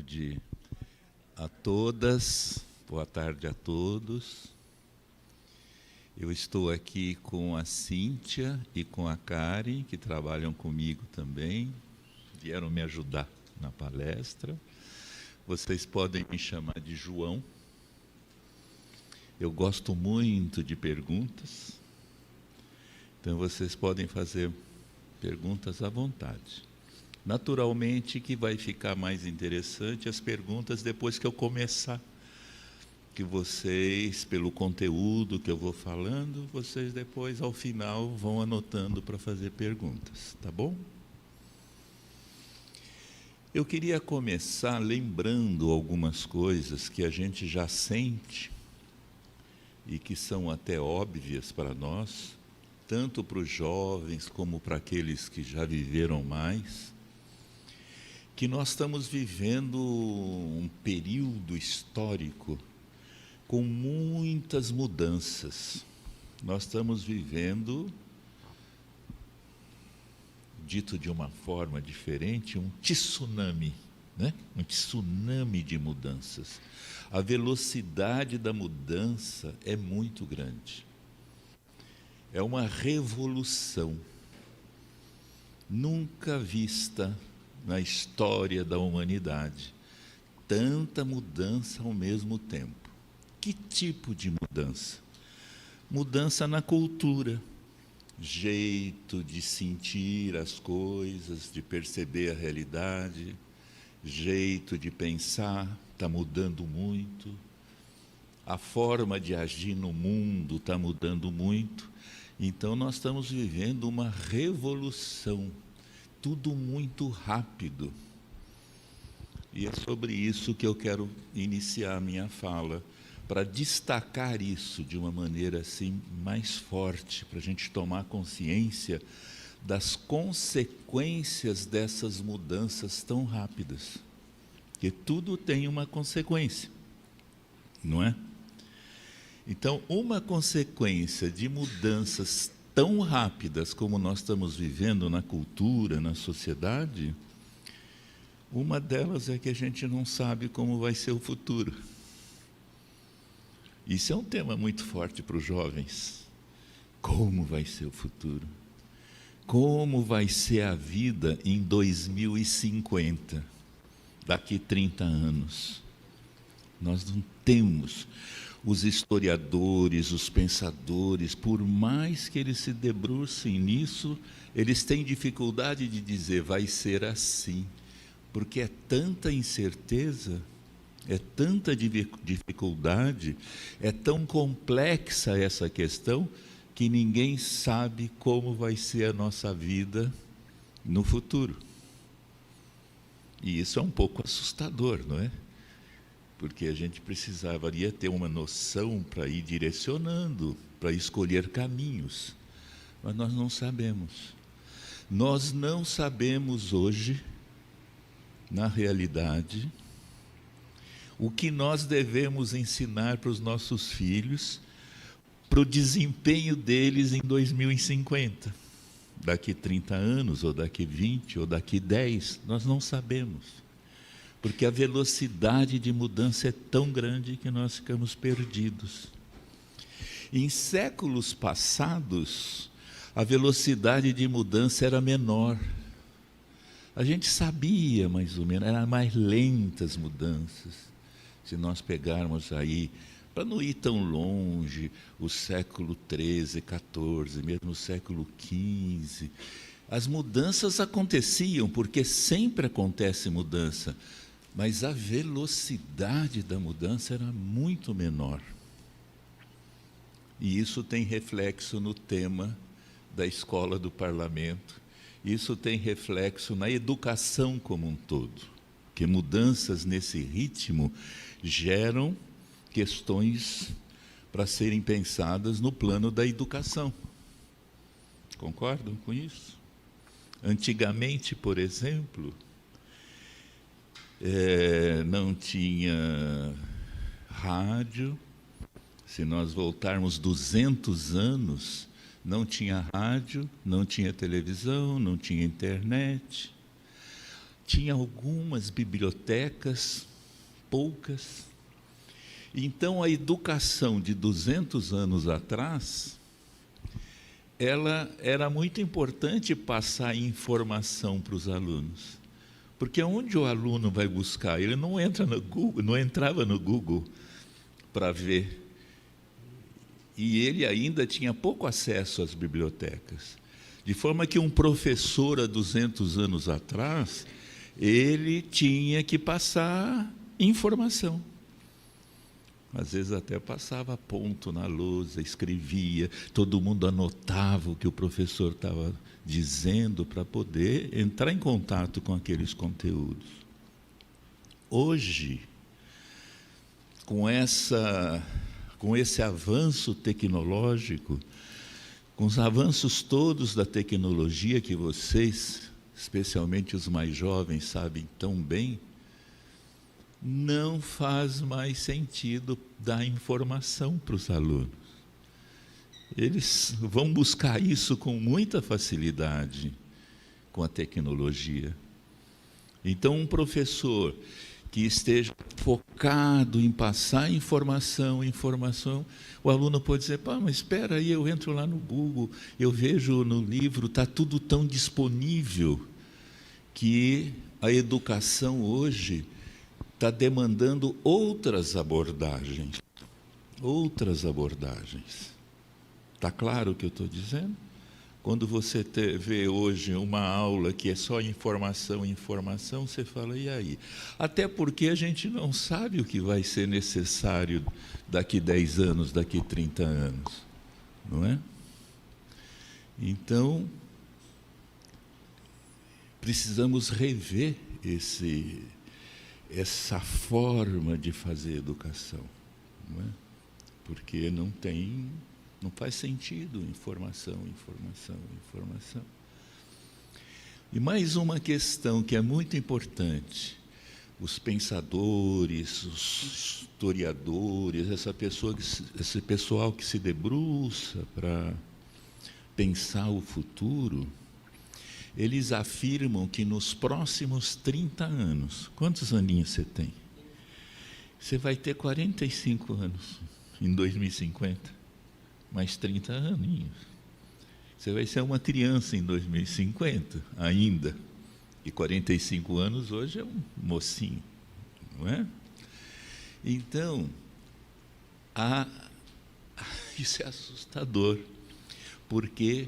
tarde a todas, boa tarde a todos. Eu estou aqui com a Cíntia e com a Karen, que trabalham comigo também, vieram me ajudar na palestra. Vocês podem me chamar de João. Eu gosto muito de perguntas, então vocês podem fazer perguntas à vontade. Naturalmente que vai ficar mais interessante as perguntas depois que eu começar, que vocês, pelo conteúdo que eu vou falando, vocês depois, ao final, vão anotando para fazer perguntas, tá bom? Eu queria começar lembrando algumas coisas que a gente já sente e que são até óbvias para nós, tanto para os jovens como para aqueles que já viveram mais, que nós estamos vivendo um período histórico com muitas mudanças. Nós estamos vivendo, dito de uma forma diferente, um tsunami, né? Um tsunami de mudanças. A velocidade da mudança é muito grande. É uma revolução nunca vista na história da humanidade. Tanta mudança ao mesmo tempo. Que tipo de mudança? Mudança na cultura, jeito de sentir as coisas, de perceber a realidade, jeito de pensar, está mudando muito. A forma de agir no mundo está mudando muito. Então, nós estamos vivendo uma revolução, tudo muito rápido. E é sobre isso que eu quero iniciar a minha fala, para destacar isso de uma maneira assim mais forte, para a gente tomar consciência das consequências dessas mudanças tão rápidas. Porque tudo tem uma consequência, não é? Então, uma consequência de mudanças tão rápidas como nós estamos vivendo na cultura, na sociedade, uma delas é que a gente não sabe como vai ser o futuro. Isso é um tema muito forte para os jovens. Como vai ser o futuro? Como vai ser a vida em 2050, daqui 30 anos? Nós não temos. Os historiadores, os pensadores, por mais que eles se debrucem nisso, eles têm dificuldade de dizer vai ser assim, porque é tanta incerteza, é tanta dificuldade, é tão complexa essa questão, que ninguém sabe como vai ser a nossa vida no futuro. E isso é um pouco assustador, não é? Porque a gente precisaria ter uma noção para ir direcionando, para escolher caminhos. Mas nós não sabemos. Nós não sabemos hoje, na realidade, o que nós devemos ensinar para os nossos filhos, para o desempenho deles em 2050. Daqui 30 anos, ou daqui 20, ou daqui 10, nós não sabemos. Porque a velocidade de mudança é tão grande que nós ficamos perdidos. Em séculos passados, a velocidade de mudança era menor. A gente sabia, mais ou menos, eram mais lentas mudanças. Se nós pegarmos aí, para não ir tão longe, o século XIII, XIV, mesmo o século XV, as mudanças aconteciam, porque sempre acontece mudança. Mas a velocidade da mudança era muito menor. E isso tem reflexo no tema da escola do parlamento. Isso tem reflexo na educação como um todo. Que mudanças nesse ritmo geram questões para serem pensadas no plano da educação. Concordam com isso? Antigamente, por exemplo, não tinha rádio. Se nós voltarmos 200 anos, não tinha rádio, não tinha televisão, não tinha internet. tinha algumas bibliotecas, poucas. Então, a educação de 200 anos atrás, ela era muito importante passar informação para os alunos. Porque onde o aluno vai buscar? Ele não entra no Google, não entrava no Google para ver. E ele ainda tinha pouco acesso às bibliotecas. De forma que um professor, há 200 anos atrás, ele tinha que passar informação. Às vezes até passava ponto na lousa, escrevia, todo mundo anotava o que o professor estava dizendo para poder entrar em contato com aqueles conteúdos. Hoje, com esse avanço tecnológico, com os avanços todos da tecnologia que vocês, especialmente os mais jovens, sabem tão bem, não faz mais sentido dar informação para os alunos. Eles vão buscar isso com muita facilidade com a tecnologia. Então, um professor que esteja focado em passar informação, o aluno pode dizer, pá, mas espera aí, eu entro lá no Google, eu vejo no livro, está tudo tão disponível, que a educação hoje está demandando outras abordagens. Outras abordagens. Está claro o que eu estou dizendo? Quando você vê hoje uma aula que é só informação, você fala, e aí? Até porque a gente não sabe o que vai ser necessário daqui 10 anos, daqui 30 anos. Não é? Então, precisamos rever essa forma de fazer educação. Não é? Porque não faz sentido informação. E mais uma questão que é muito importante, os pensadores, os historiadores, esse pessoal que se debruça para pensar o futuro, eles afirmam que nos próximos 30 anos, quantos aninhos você tem? Você vai ter 45 anos em 2050. Mais 30 aninhos. Você vai ser uma criança em 2050 ainda. E 45 anos hoje é um mocinho, não é? Então, isso é assustador, porque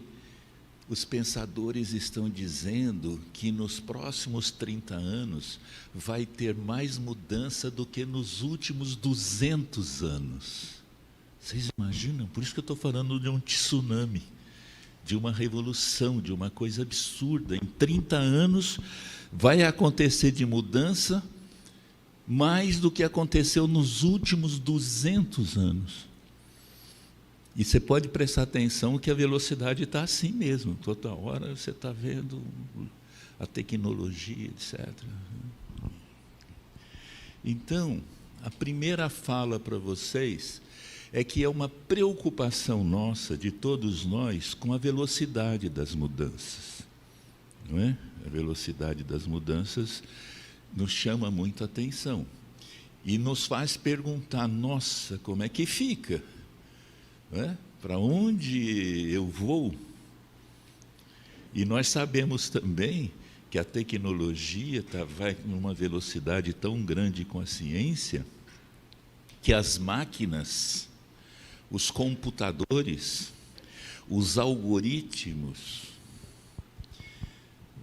os pensadores estão dizendo que nos próximos 30 anos vai ter mais mudança do que nos últimos 200 anos. Vocês imaginam? Por isso que eu estou falando de um tsunami, de uma revolução, de uma coisa absurda. Em 30 anos vai acontecer de mudança mais do que aconteceu nos últimos 200 anos. E você pode prestar atenção que a velocidade está assim mesmo. Toda hora você está vendo a tecnologia, etc. Então, a primeira fala para vocês é que é uma preocupação nossa, de todos nós, com a velocidade das mudanças. Não é? A velocidade das mudanças nos chama muito a atenção. E nos faz perguntar, nossa, como é que fica? Para onde eu vou? E nós sabemos também que a tecnologia vai numa velocidade tão grande com a ciência, que as máquinas, os computadores, os algoritmos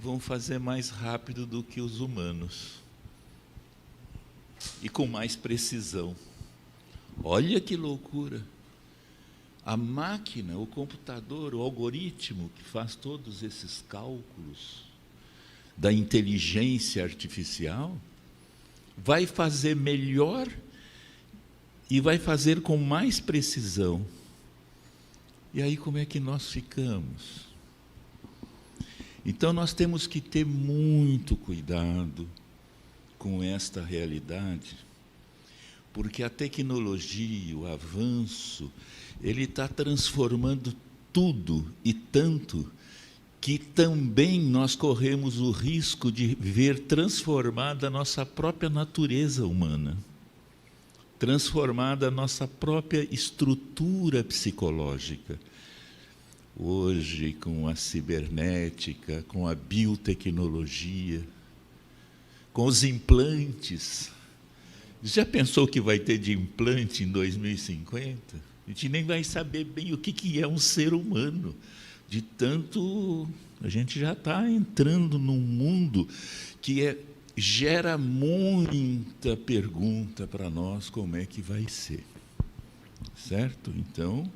vão fazer mais rápido do que os humanos e com mais precisão. Olha que loucura! A máquina, o computador, o algoritmo que faz todos esses cálculos da inteligência artificial vai fazer melhor e vai fazer com mais precisão. E aí como é que nós ficamos? Então nós temos que ter muito cuidado com esta realidade, porque a tecnologia, o avanço, ele está transformando tudo e tanto, que também nós corremos o risco de ver transformada a nossa própria natureza humana, transformada a nossa própria estrutura psicológica. Hoje, com a cibernética, com a biotecnologia, com os implantes. Já pensou que vai ter de implante em 2050? A gente nem vai saber bem o que é um ser humano. De tanto, a gente já está entrando num mundo que gera muita pergunta para nós, como é que vai ser. Certo? Então,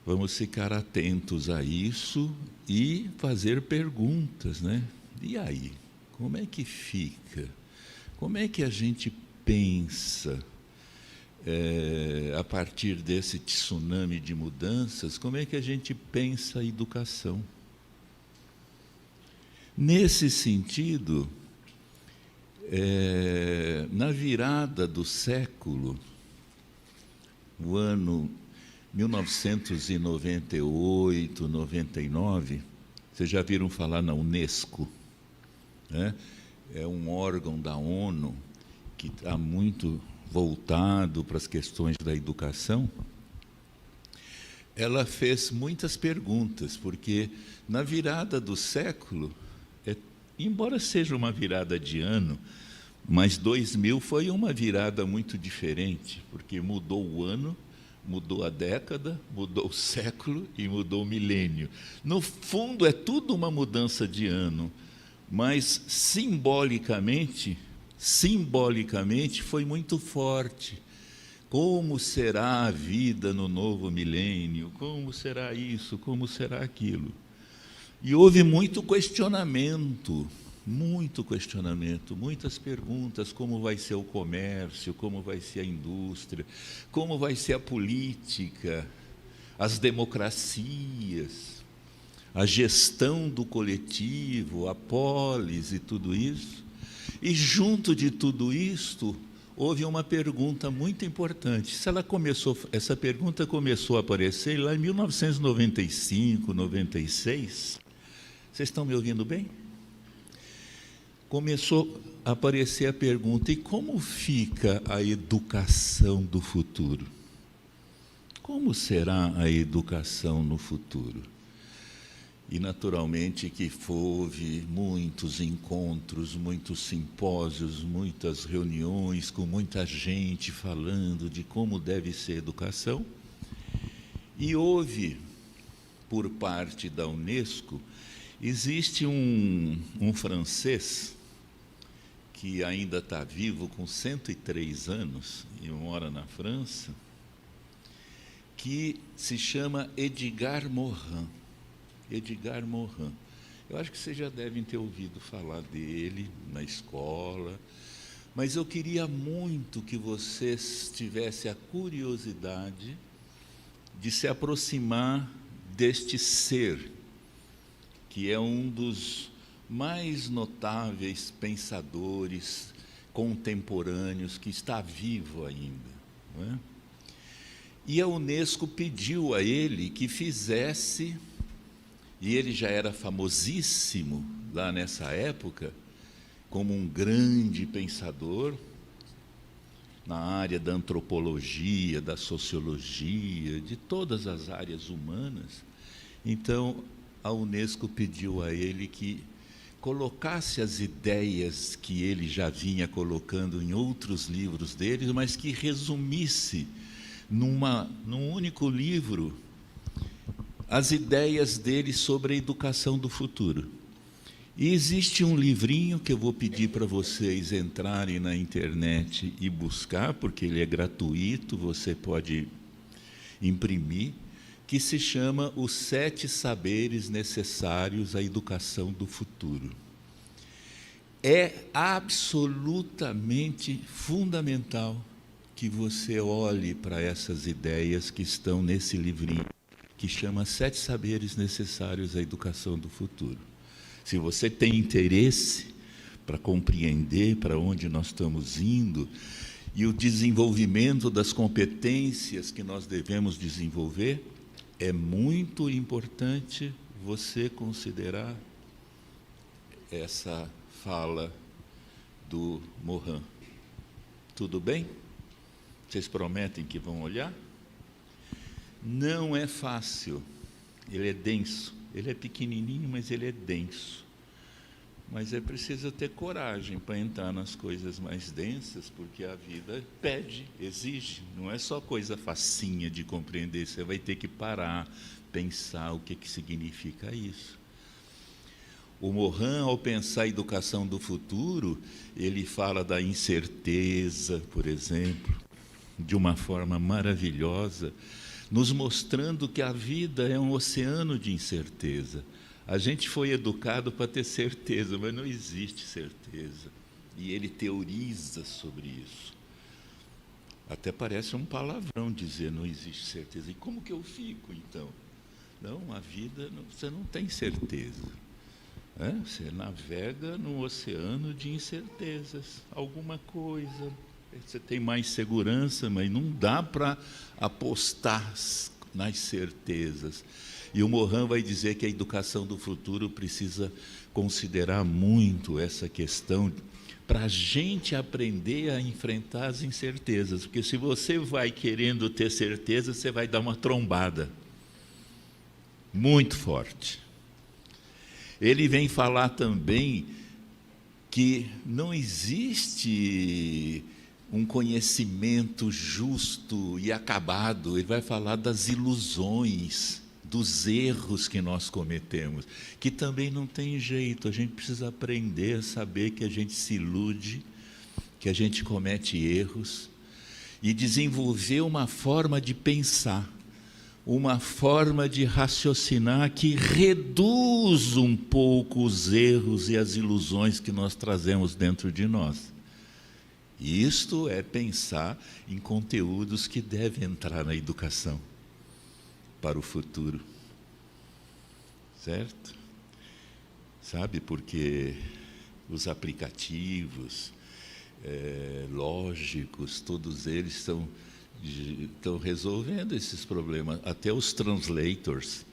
vamos ficar atentos a isso e fazer perguntas, né? E aí? Como é que fica? Como é que a gente pensa, a partir desse tsunami de mudanças, como é que a gente pensa a educação? Nesse sentido, na virada do século, o ano 1998, 99, vocês já viram falar na Unesco, né? É um órgão da ONU que está muito voltado para as questões da educação. Ela fez muitas perguntas, porque na virada do século, embora seja uma virada de ano, mas 2000 foi uma virada muito diferente, porque mudou o ano, mudou a década, mudou o século e mudou o milênio. No fundo, é tudo uma mudança de ano, mas simbolicamente foi muito forte. Como será a vida no novo milênio? Como será isso? Como será aquilo? E houve muito questionamento, muitas perguntas: como vai ser o comércio, como vai ser a indústria, como vai ser a política, as democracias, a gestão do coletivo, a polis e tudo isso. E, junto de tudo isto, houve uma pergunta muito importante. Essa pergunta começou a aparecer lá em 1995, 96. Vocês estão me ouvindo bem? Começou a aparecer a pergunta: e como fica a educação do futuro? Como será a educação no futuro? E, naturalmente, que houve muitos encontros, muitos simpósios, muitas reuniões, com muita gente falando de como deve ser a educação. E houve, por parte da Unesco, existe um francês que ainda está vivo, com 103 anos, e mora na França, que se chama Edgar Morin. Edgar Morin. Eu acho que vocês já devem ter ouvido falar dele na escola, mas eu queria muito que vocês tivessem a curiosidade de se aproximar deste ser, que é um dos mais notáveis pensadores contemporâneos, que está vivo ainda, não é? E a Unesco pediu a ele que fizesse, e ele já era famosíssimo lá nessa época, como um grande pensador na área da antropologia, da sociologia, de todas as áreas humanas. Então, a Unesco pediu a ele que colocasse as ideias que ele já vinha colocando em outros livros dele, mas que resumisse num único livro as ideias dele sobre a educação do futuro. E existe um livrinho que eu vou pedir para vocês entrarem na internet e buscar, porque ele é gratuito, você pode imprimir, que se chama Os 7 Saberes Necessários à Educação do Futuro. É absolutamente fundamental que você olhe para essas ideias que estão nesse livrinho, que chama 7 Saberes Necessários à Educação do Futuro. Se você tem interesse para compreender para onde nós estamos indo e o desenvolvimento das competências que nós devemos desenvolver, é muito importante você considerar essa fala do Morin. Tudo bem? Vocês prometem que vão olhar? Não é fácil, ele é denso, ele é pequenininho, mas ele é denso. Mas é preciso ter coragem para entrar nas coisas mais densas, porque a vida pede, exige. Não é só coisa facinha de compreender, você vai ter que parar, pensar o que significa isso. O Morin, ao pensar a educação do futuro, ele fala da incerteza, por exemplo, de uma forma maravilhosa, nos mostrando que a vida é um oceano de incerteza. A gente foi educado para ter certeza, mas não existe certeza. E ele teoriza sobre isso. Até parece um palavrão dizer não existe certeza. E como que eu fico, então? Não, a vida, você não tem certeza. Você navega num oceano de incertezas. Alguma coisa, você tem mais segurança, mas não dá para apostar nas certezas. E o Morin vai dizer que a educação do futuro precisa considerar muito essa questão para a gente aprender a enfrentar as incertezas. Porque se você vai querendo ter certeza, você vai dar uma trombada muito forte. Ele vem falar também que não existe um conhecimento justo e acabado. Ele vai falar das ilusões, dos erros que nós cometemos, que também não tem jeito, a gente precisa aprender a saber que a gente se ilude, que a gente comete erros, e desenvolver uma forma de pensar, uma forma de raciocinar que reduz um pouco os erros e as ilusões que nós trazemos dentro de nós. E isto é pensar em conteúdos que devem entrar na educação para o futuro, certo? Sabe, porque os aplicativos lógicos, todos eles estão resolvendo esses problemas, até os translators,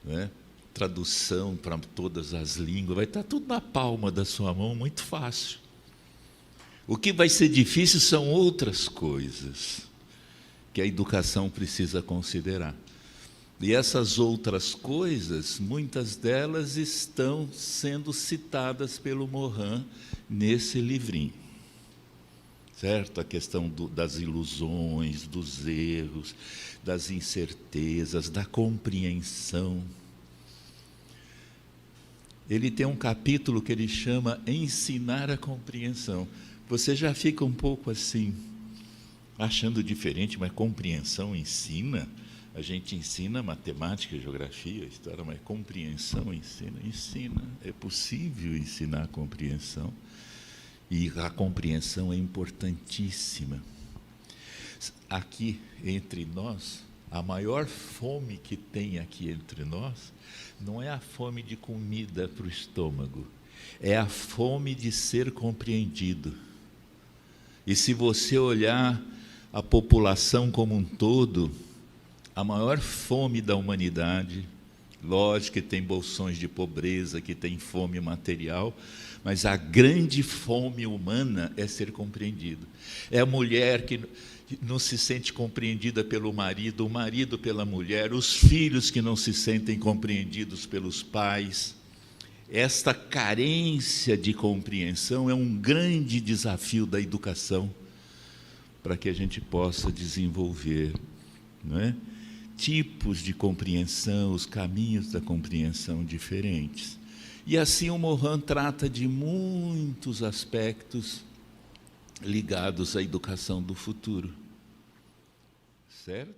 né? Tradução para todas as línguas, vai estar tudo na palma da sua mão, muito fácil. O que vai ser difícil são outras coisas que a educação precisa considerar. E essas outras coisas, muitas delas estão sendo citadas pelo Morin nesse livrinho. Certo? A questão das ilusões, dos erros, das incertezas, da compreensão. Ele tem um capítulo que ele chama Ensinar a Compreensão. Você já fica um pouco assim, achando diferente, mas compreensão ensina? A gente ensina matemática, geografia, história, mas compreensão ensina. É possível ensinar a compreensão. E a compreensão é importantíssima. Aqui entre nós, a maior fome que tem aqui entre nós, não é a fome de comida para o estômago, é a fome de ser compreendido. E se você olhar a população como um todo, a maior fome da humanidade, lógico que tem bolsões de pobreza, que tem fome material, mas a grande fome humana é ser compreendido. É a mulher que não se sente compreendida pelo marido, o marido pela mulher, os filhos que não se sentem compreendidos pelos pais. Esta carência de compreensão é um grande desafio da educação para que a gente possa desenvolver, não é? Tipos de compreensão, os caminhos da compreensão diferentes. E assim o Morin trata de muitos aspectos ligados à educação do futuro. Certo?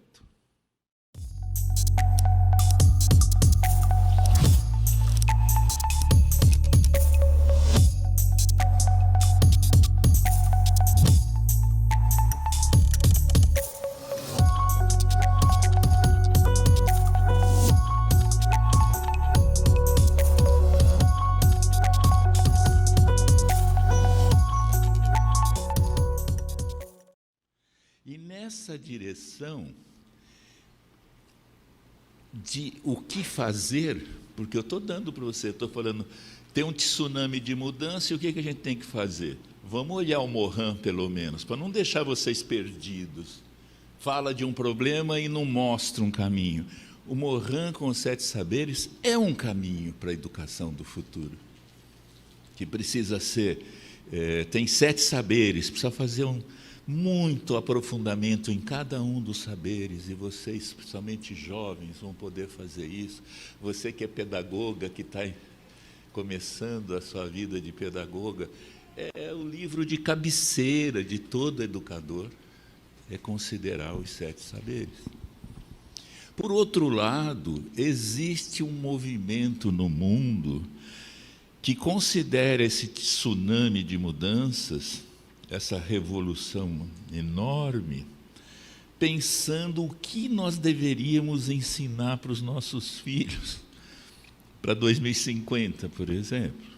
Nessa direção de o que fazer, porque eu estou dando para você, estou falando, tem um tsunami de mudança, e o que a gente tem que fazer? Vamos olhar o Mohan, pelo menos, para não deixar vocês perdidos. Fala de um problema e não mostra um caminho. O Mohan, com os 7 saberes, é um caminho para a educação do futuro, que precisa ser, tem 7 saberes, precisa fazer muito aprofundamento em cada um dos saberes, e vocês, principalmente jovens, vão poder fazer isso. Você que é pedagoga, que está começando a sua vida de pedagoga, é o livro de cabeceira de todo educador, é considerar os 7 saberes. Por outro lado, existe um movimento no mundo que considera esse tsunami de mudanças, essa revolução enorme, pensando o que nós deveríamos ensinar para os nossos filhos, para 2050, por exemplo.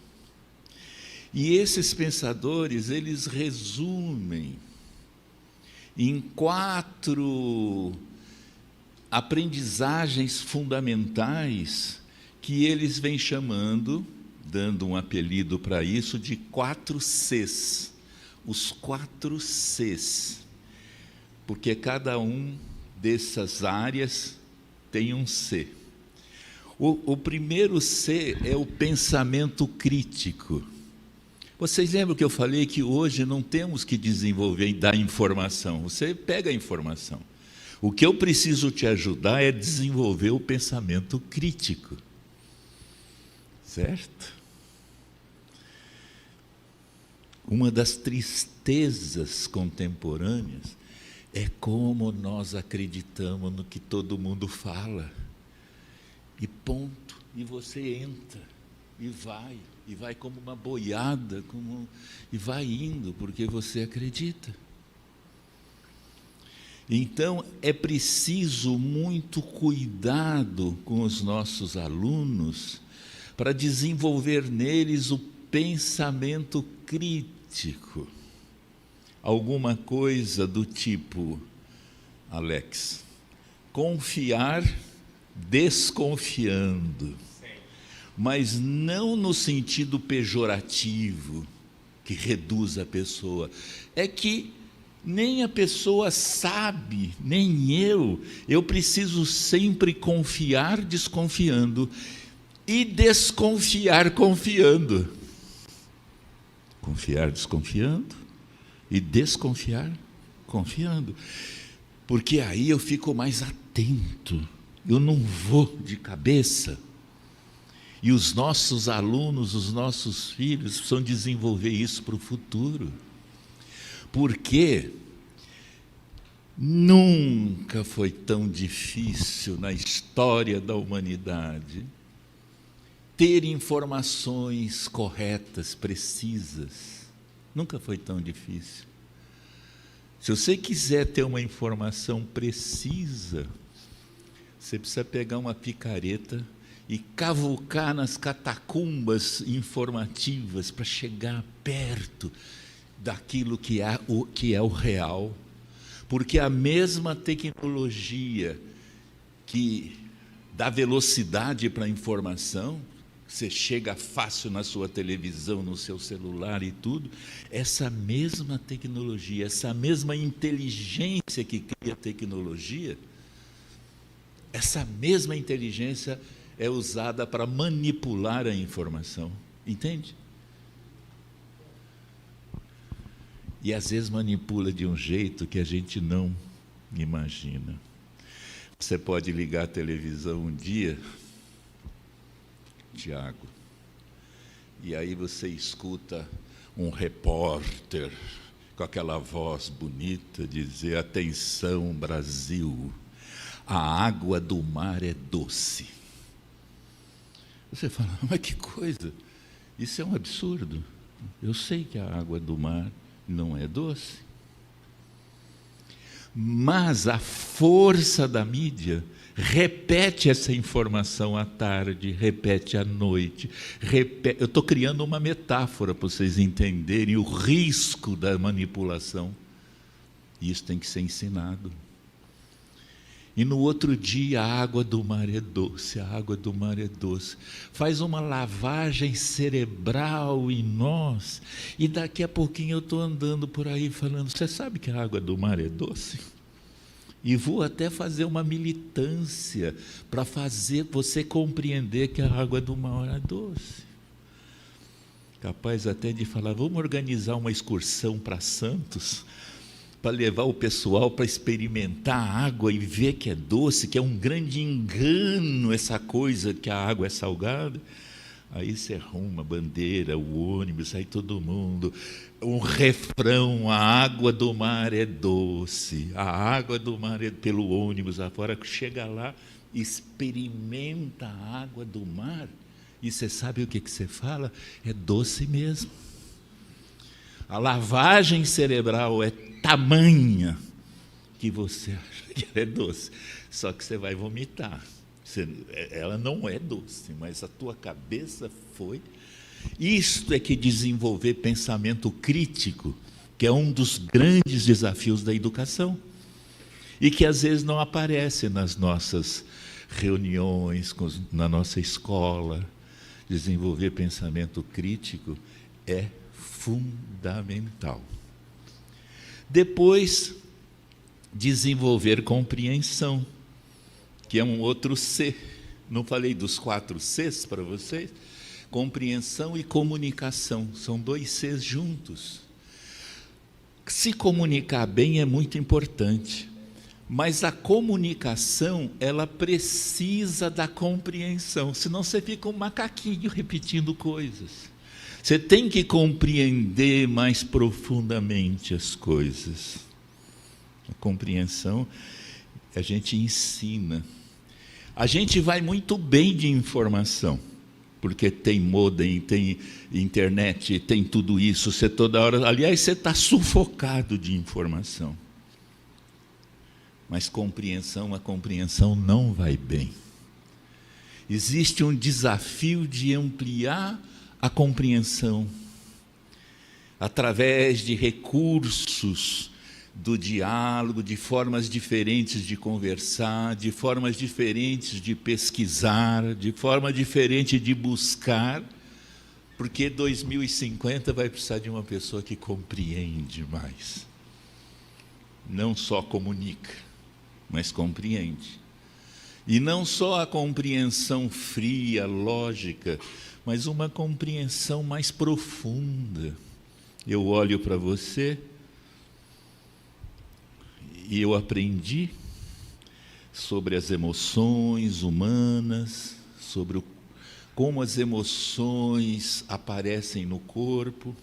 E esses pensadores, eles resumem em 4 aprendizagens fundamentais que eles vêm chamando, dando um apelido para isso, de 4 Cs. Os 4 Cs, porque cada um dessas áreas tem um C. O primeiro C é o pensamento crítico. Vocês lembram que eu falei que hoje não temos que desenvolver e dar informação, você pega a informação. O que eu preciso te ajudar é desenvolver o pensamento crítico, certo? Uma das tristezas contemporâneas é como nós acreditamos no que todo mundo fala. E ponto, e você entra, e vai como uma boiada, e vai indo, porque você acredita. Então, é preciso muito cuidado com os nossos alunos para desenvolver neles o pensamento crítico. Alguma coisa do tipo, Alex, confiar desconfiando, mas não no sentido pejorativo, que reduz a pessoa. É que nem a pessoa sabe, nem eu preciso sempre confiar desconfiando e desconfiar confiando. Confiar desconfiando e desconfiar confiando. Porque aí eu fico mais atento, eu não vou de cabeça. E os nossos alunos, os nossos filhos precisam desenvolver isso para o futuro. Porque nunca foi tão difícil na história da humanidade ter informações corretas, precisas. Nunca foi tão difícil. Se você quiser ter uma informação precisa, você precisa pegar uma picareta e cavucar nas catacumbas informativas para chegar perto daquilo que é o real, porque a mesma tecnologia que dá velocidade para a informação, você chega fácil na sua televisão, no seu celular e tudo, essa mesma tecnologia, essa mesma inteligência que cria a tecnologia, essa mesma inteligência é usada para manipular a informação, entende? E às vezes manipula de um jeito que a gente não imagina. Você pode ligar a televisão um dia, Tiago, e aí você escuta um repórter com aquela voz bonita dizer: atenção, Brasil, a água do mar é doce. Você fala, mas que coisa, isso é um absurdo. Eu sei que a água do mar não é doce. Mas a força da mídia repete essa informação à tarde, repete à noite. Eu estou criando uma metáfora para vocês entenderem o risco da manipulação. E isso tem que ser ensinado. E no outro dia a água do mar é doce, a água do mar é doce. Faz uma lavagem cerebral em nós, e daqui a pouquinho eu estou andando por aí falando, você sabe que a água do mar é doce? E vou até fazer uma militância para fazer você compreender que a água do mar é doce. Capaz até de falar, vamos organizar uma excursão para Santos, para levar o pessoal para experimentar a água e ver que é doce, que é um grande engano essa coisa que a água é salgada. Aí você arruma a bandeira, o ônibus, aí todo mundo, um refrão, a água do mar é doce, a água do mar é pelo ônibus afora, chega lá, experimenta a água do mar, e você sabe o que você fala? É doce mesmo. A lavagem cerebral é tamanha que você acha que ela é doce, só que você vai vomitar. Ela não é doce, mas a tua cabeça foi. Isto é que desenvolver pensamento crítico, que é um dos grandes desafios da educação, e que às vezes não aparece nas nossas reuniões, na nossa escola. Desenvolver pensamento crítico é fundamental. Depois, desenvolver compreensão, que é um outro C. Não falei dos 4 Cs para vocês? Compreensão e comunicação, são 2 Cs juntos. Se comunicar bem é muito importante, mas a comunicação, ela precisa da compreensão, senão você fica um macaquinho repetindo coisas. Você tem que compreender mais profundamente as coisas. A compreensão, a gente ensina. A gente vai muito bem de informação, porque tem modem, tem internet, tem tudo isso, você toda hora... Aliás, você está sufocado de informação. Mas compreensão, a compreensão não vai bem. Existe um desafio de ampliar a compreensão através de recursos do diálogo, de formas diferentes de conversar, de formas diferentes de pesquisar, de forma diferente de buscar, porque 2050 vai precisar de uma pessoa que compreende mais. Não só comunica, mas compreende. E não só a compreensão fria, lógica, mas uma compreensão mais profunda. Eu olho para você e eu aprendi sobre as emoções humanas, sobre como as emoções aparecem no corpo.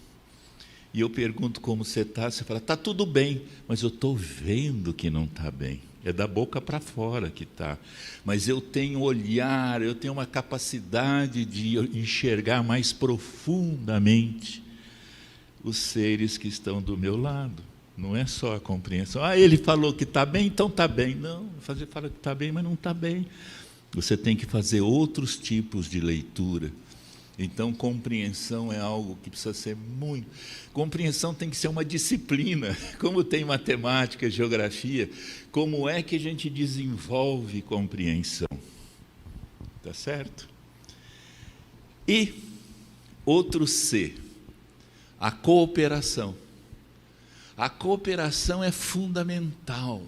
E eu pergunto como você está, você fala, está tudo bem, mas eu estou vendo que não está bem. É da boca para fora que está. Mas eu tenho olhar, eu tenho uma capacidade de enxergar mais profundamente os seres que estão do meu lado. Não é só a compreensão. Ah, ele falou que está bem, então está bem. Não, fala que está bem, mas não está bem. Você tem que fazer outros tipos de leitura. Então, compreensão é algo que precisa ser muito... Compreensão tem que ser uma disciplina, como tem matemática, geografia. Como é que a gente desenvolve compreensão? Tá certo? E outro C, a cooperação. A cooperação é fundamental.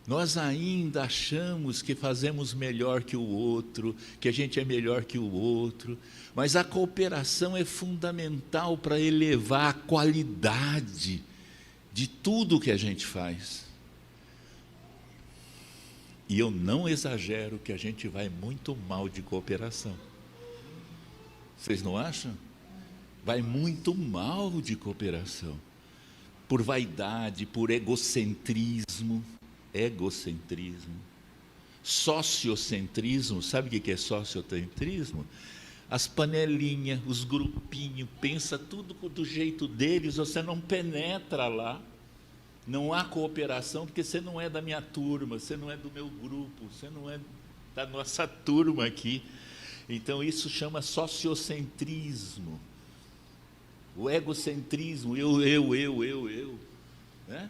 Nós ainda achamos que fazemos melhor que o outro, que a gente é melhor que o outro, mas a cooperação é fundamental para elevar a qualidade de tudo que a gente faz. E eu não exagero que a gente vai muito mal de cooperação. Vocês não acham? Vai muito mal de cooperação. Por vaidade, por egocentrismo, sociocentrismo. Sabe o que é sociocentrismo? As panelinhas, os grupinhos, pensa tudo do jeito deles, você não penetra lá, não há cooperação, porque você não é da minha turma, você não é do meu grupo, você não é da nossa turma aqui. Então isso chama sociocentrismo. O egocentrismo, eu, né?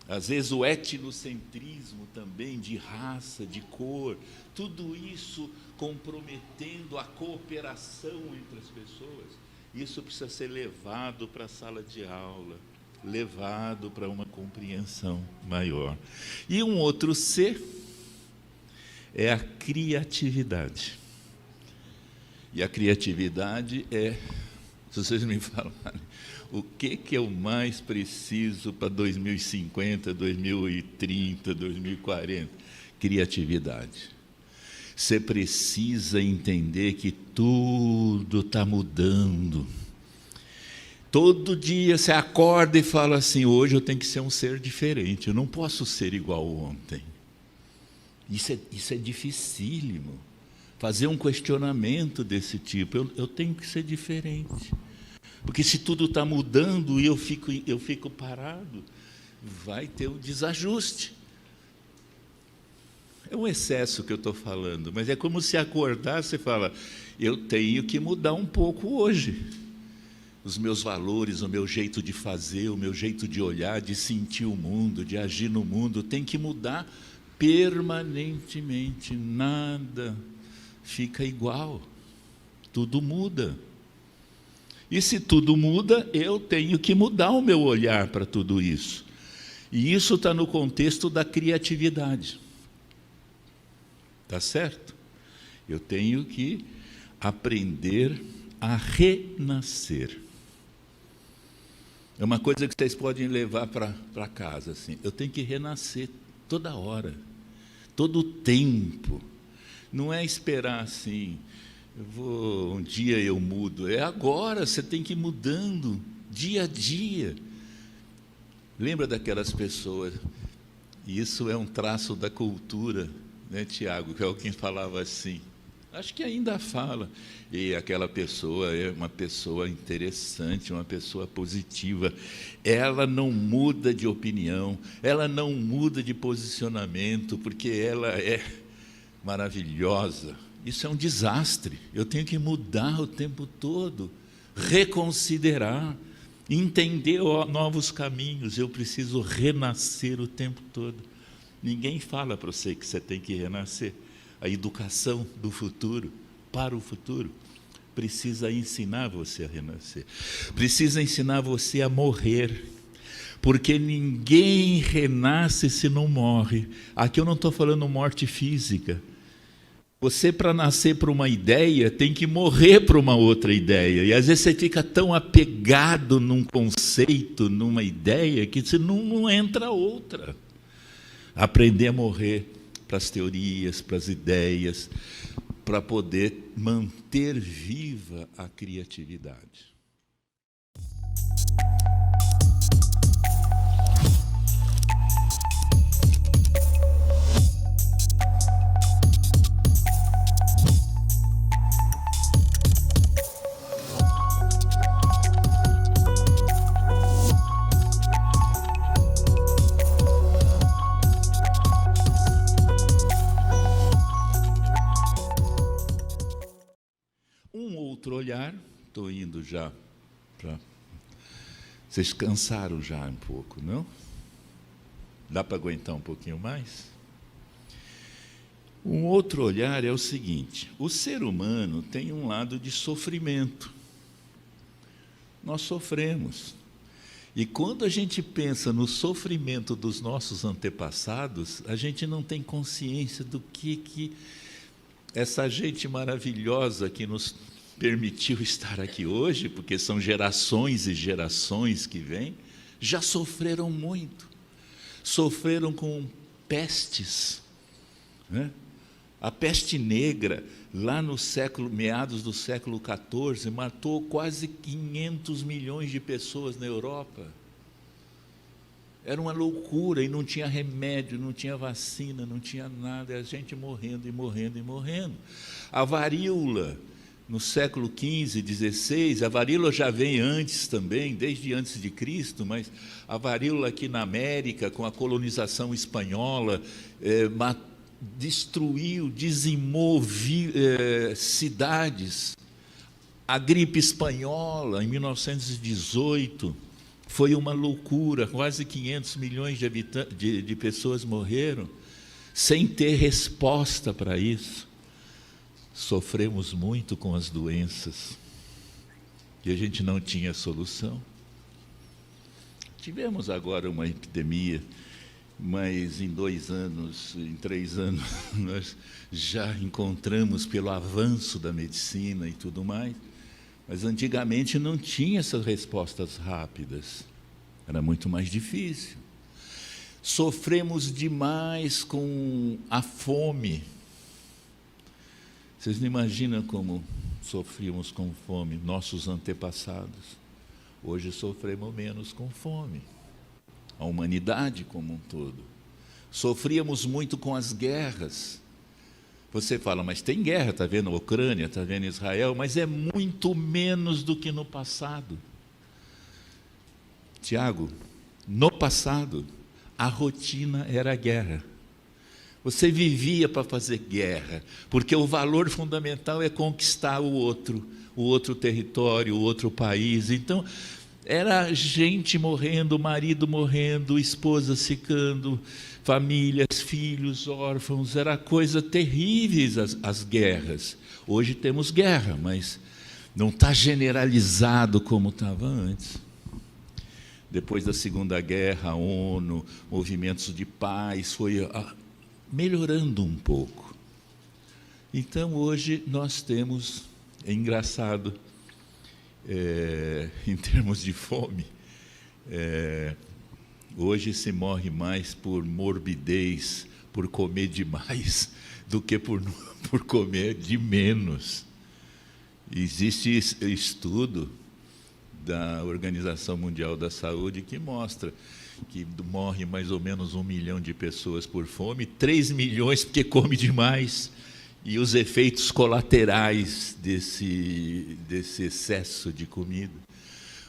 Às vezes o etnocentrismo também, de raça, de cor, tudo isso comprometendo a cooperação entre as pessoas. Isso precisa ser levado para a sala de aula, levado para uma compreensão maior. E um outro C é a criatividade. E a criatividade é, se vocês me falarem, o que eu mais preciso para 2050, 2030, 2040? Criatividade. Você precisa entender que tudo está mudando. Todo dia você acorda e fala assim, hoje eu tenho que ser um ser diferente, eu não posso ser igual ontem. Isso é dificílimo. Fazer um questionamento desse tipo, eu tenho que ser diferente. Porque se tudo está mudando e eu fico parado, vai ter um desajuste. É um excesso que eu estou falando, mas é como se acordasse e fala, eu tenho que mudar um pouco hoje. Os meus valores, o meu jeito de fazer, o meu jeito de olhar, de sentir o mundo, de agir no mundo, tem que mudar permanentemente. Nada fica igual, tudo muda. E se tudo muda, eu tenho que mudar o meu olhar para tudo isso. E isso está no contexto da criatividade. Está certo? Eu tenho que aprender a renascer. É uma coisa que vocês podem levar para casa. Assim. Eu tenho que renascer toda hora, todo o tempo. Não é esperar assim, um dia eu mudo. É agora, você tem que ir mudando, dia a dia. Lembra daquelas pessoas, e isso é um traço da cultura, né, Tiago, que alguém falava assim, acho que ainda fala, e aquela pessoa é uma pessoa interessante, uma pessoa positiva, ela não muda de opinião, ela não muda de posicionamento, porque ela é maravilhosa. Isso é um desastre, eu tenho que mudar o tempo todo, reconsiderar, entender novos caminhos, eu preciso renascer o tempo todo. Ninguém fala para você que você tem que renascer. A educação do futuro, para o futuro, precisa ensinar você a renascer, precisa ensinar você a morrer, porque ninguém renasce se não morre. Aqui eu não estou falando morte física. Você, para nascer para uma ideia, tem que morrer para uma outra ideia. E às vezes você fica tão apegado num conceito, numa ideia, que você não entra outra. Aprender a morrer para as teorias, para as ideias, para poder manter viva a criatividade. Outro olhar, estou indo já para... Vocês cansaram já um pouco, não? Dá para aguentar um pouquinho mais? Um outro olhar é o seguinte, o ser humano tem um lado de sofrimento. Nós sofremos. E quando a gente pensa no sofrimento dos nossos antepassados, a gente não tem consciência do que essa gente maravilhosa que nos permitiu estar aqui hoje, porque são gerações e gerações que vêm, já sofreram muito. Sofreram com pestes, né? A peste negra, lá no meados do século XIV, matou quase 500 milhões de pessoas na Europa. Era uma loucura, e não tinha remédio, não tinha vacina, não tinha nada, a gente morrendo e morrendo e morrendo. A varíola, no século XV, XVI, a varíola já vem antes também, desde antes de Cristo, mas a varíola aqui na América, com a colonização espanhola, destruiu, dizimou cidades. A gripe espanhola, em 1918, Foi uma loucura, quase 500 milhões de pessoas morreram, sem ter resposta para isso. Sofremos muito com as doenças, e a gente não tinha solução. Tivemos agora uma epidemia, mas em 2 anos, em 3 anos, nós já encontramos pelo avanço da medicina e tudo mais. Mas antigamente não tinha essas respostas rápidas, era muito mais difícil. Sofremos demais com a fome. Vocês não imaginam como sofríamos com fome, nossos antepassados. Hoje sofremos menos com fome, a humanidade como um todo. Sofríamos muito com as guerras. Você fala, mas tem guerra, está vendo a Ucrânia, está vendo Israel, mas é muito menos do que no passado. Tiago, no passado, a rotina era a guerra. Você vivia para fazer guerra, porque o valor fundamental é conquistar o outro território, o outro país. Então, era gente morrendo, marido morrendo, esposa ficando, famílias, filhos, órfãos, era coisa terríveis as guerras. Hoje temos guerra, mas não está generalizado como estava antes. Depois da Segunda Guerra, a ONU, movimentos de paz, foi melhorando um pouco. Então, hoje nós temos, é engraçado, em termos de fome, hoje se morre mais por morbidez, por comer demais, do que por comer de menos. Existe estudo da Organização Mundial da Saúde que mostra que morre mais ou menos 1 milhão de pessoas por fome, 3 milhões porque come demais, e os efeitos colaterais desse excesso de comida.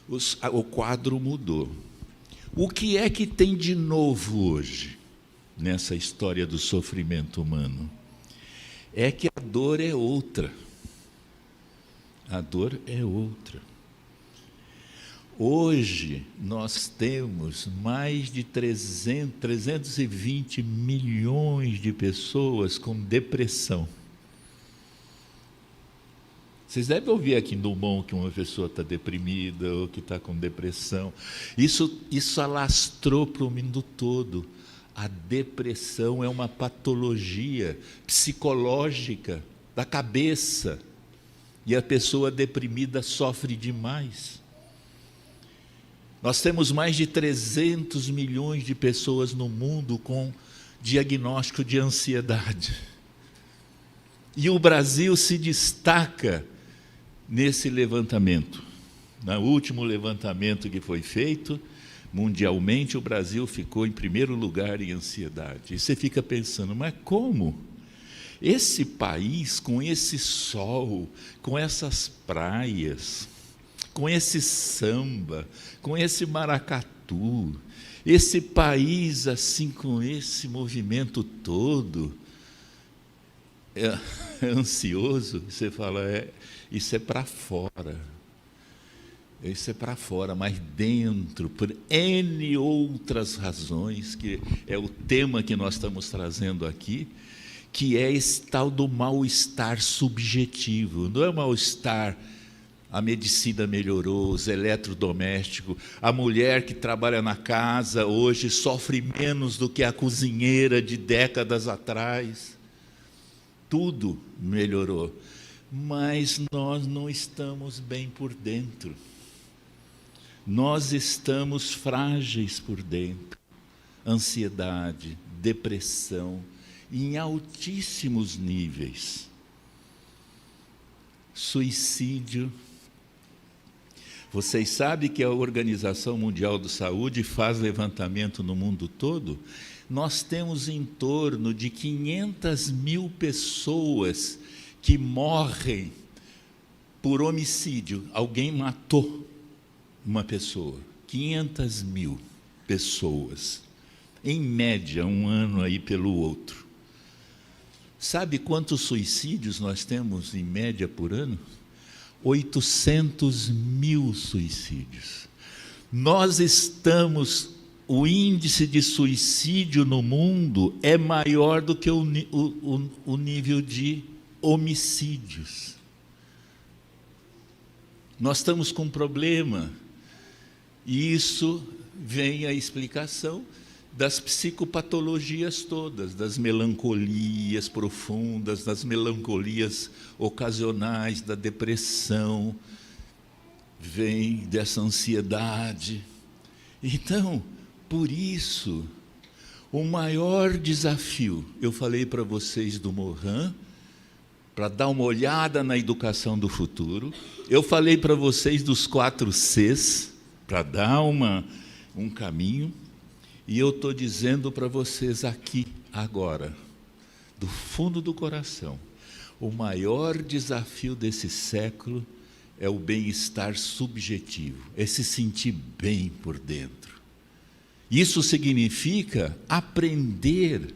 O quadro mudou. O que é que tem de novo hoje, nessa história do sofrimento humano? É que a dor é outra. A dor é outra. Hoje, nós temos mais de 320 milhões de pessoas com depressão. Vocês devem ouvir aqui no Dumont que uma pessoa está deprimida ou que está com depressão. Isso alastrou para o mundo todo. A depressão é uma patologia psicológica da cabeça. E a pessoa deprimida sofre demais. Nós temos mais de 300 milhões de pessoas no mundo com diagnóstico de ansiedade. E o Brasil se destaca nesse levantamento. No último levantamento que foi feito, mundialmente, o Brasil ficou em primeiro lugar em ansiedade. E você fica pensando, mas como? Esse país, com esse sol, com essas praias, com esse samba, com esse maracatu, esse país assim, com esse movimento todo, é ansioso, você fala, isso é para fora. Isso é para fora, mas dentro, por N outras razões, que é o tema que nós estamos trazendo aqui, que é esse tal do mal-estar subjetivo. Não é mal-estar, a medicina melhorou, os eletrodomésticos, a mulher que trabalha na casa hoje sofre menos do que a cozinheira de décadas atrás. Tudo melhorou, mas nós não estamos bem por dentro. Nós estamos frágeis por dentro. Ansiedade, depressão, em altíssimos níveis. Suicídio. Vocês sabem que a Organização Mundial da Saúde faz levantamento no mundo todo? Nós temos em torno de 500 mil pessoas que morrem por homicídio. Alguém matou uma pessoa. 500 mil pessoas. Em média, um ano aí pelo outro. Sabe quantos suicídios nós temos em média por ano? 800 mil suicídios. o índice de suicídio no mundo é maior do que o nível de homicídios. Nós estamos com um problema, e isso vem a explicação das psicopatologias todas, das melancolias profundas, das melancolias ocasionais, da depressão, vem dessa ansiedade. Então, por isso, o maior desafio, eu falei para vocês do Morin, para dar uma olhada na educação do futuro, eu falei para vocês dos 4 Cs, para dar um caminho, e eu estou dizendo para vocês aqui, agora, do fundo do coração, o maior desafio desse século é o bem-estar subjetivo, é se sentir bem por dentro. Isso significa aprender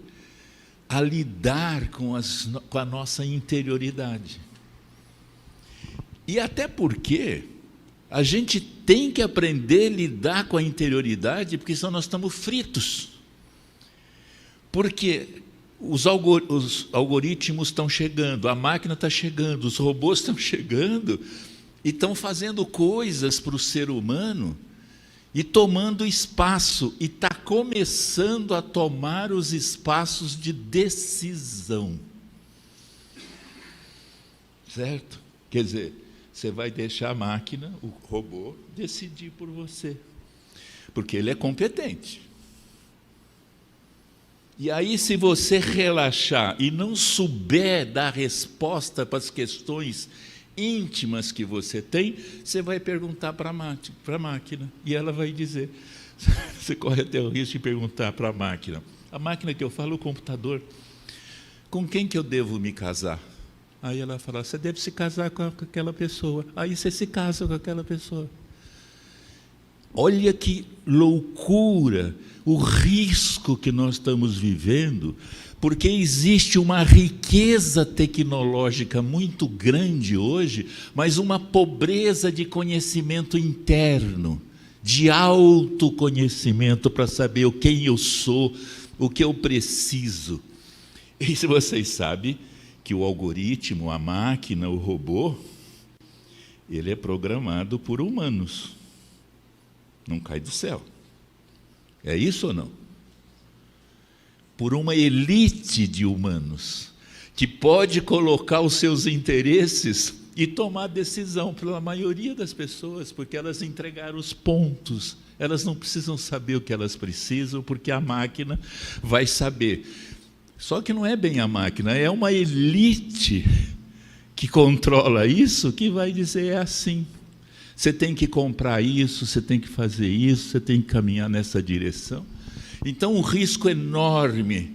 a lidar com a nossa interioridade. E até porque a gente tem que aprender a lidar com a interioridade, porque senão nós estamos fritos. Porque os algoritmos estão chegando, a máquina está chegando, os robôs estão chegando e estão fazendo coisas para o ser humano e tomando espaço, e está começando a tomar os espaços de decisão. Certo? Quer dizer, você vai deixar a máquina, o robô, decidir por você, porque ele é competente. E aí, se você relaxar e não souber dar resposta para as questões íntimas que você tem, você vai perguntar para a máquina, e ela vai dizer. Você corre até o risco de perguntar para a máquina que eu falo, o computador, com quem que eu devo me casar? Aí ela fala, você deve se casar com aquela pessoa. Aí você se casa com aquela pessoa. Olha que loucura, o risco que nós estamos vivendo, porque existe uma riqueza tecnológica muito grande hoje, mas uma pobreza de conhecimento interno, de autoconhecimento para saber quem eu sou, o que eu preciso. E se vocês sabem que o algoritmo, a máquina, o robô, ele é programado por humanos, não cai do céu. É isso ou não? Por uma elite de humanos, que pode colocar os seus interesses e tomar decisão pela maioria das pessoas, porque elas entregaram os pontos, elas não precisam saber o que elas precisam, porque a máquina vai saber. Só que não é bem a máquina, é uma elite que controla isso, que vai dizer, é assim. Você tem que comprar isso, você tem que fazer isso, você tem que caminhar nessa direção. Então, o risco enorme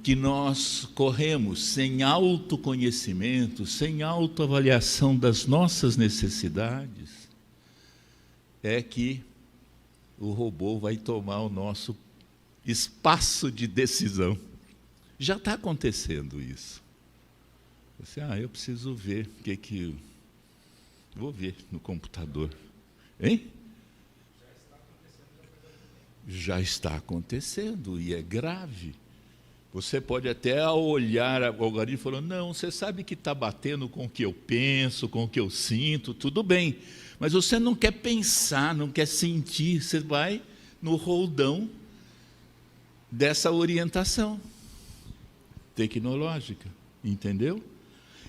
que nós corremos sem autoconhecimento, sem autoavaliação das nossas necessidades, é que o robô vai tomar o nosso espaço de decisão. Já está acontecendo isso. Você, eu preciso ver o que vou ver no computador. Hein? Já está acontecendo e é grave. Você pode até olhar o algoritmo e falar, não, você sabe que está batendo com o que eu penso, com o que eu sinto, tudo bem. Mas você não quer pensar, não quer sentir, você vai no roldão dessa orientação tecnológica, entendeu?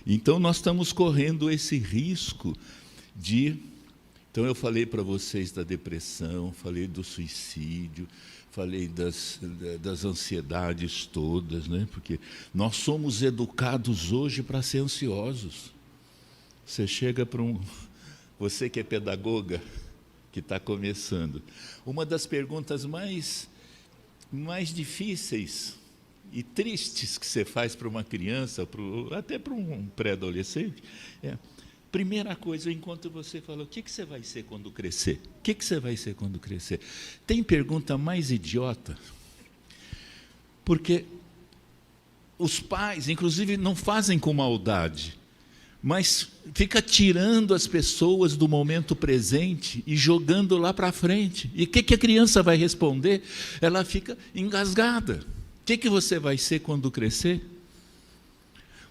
Então, nós estamos correndo esse risco de... Então, eu falei para vocês da depressão, falei do suicídio, falei das ansiedades todas, né? Porque nós somos educados hoje para ser ansiosos. Você chega para você que é pedagoga, que está começando, uma das perguntas mais difíceis e tristes que você faz para uma criança, até para um pré-adolescente, primeira coisa, enquanto você fala, o que você vai ser quando crescer? O que você vai ser quando crescer? Tem pergunta mais idiota? Porque os pais, inclusive, não fazem com maldade, mas fica tirando as pessoas do momento presente e jogando lá para frente. E o que a criança vai responder? Ela fica engasgada. O que você vai ser quando crescer?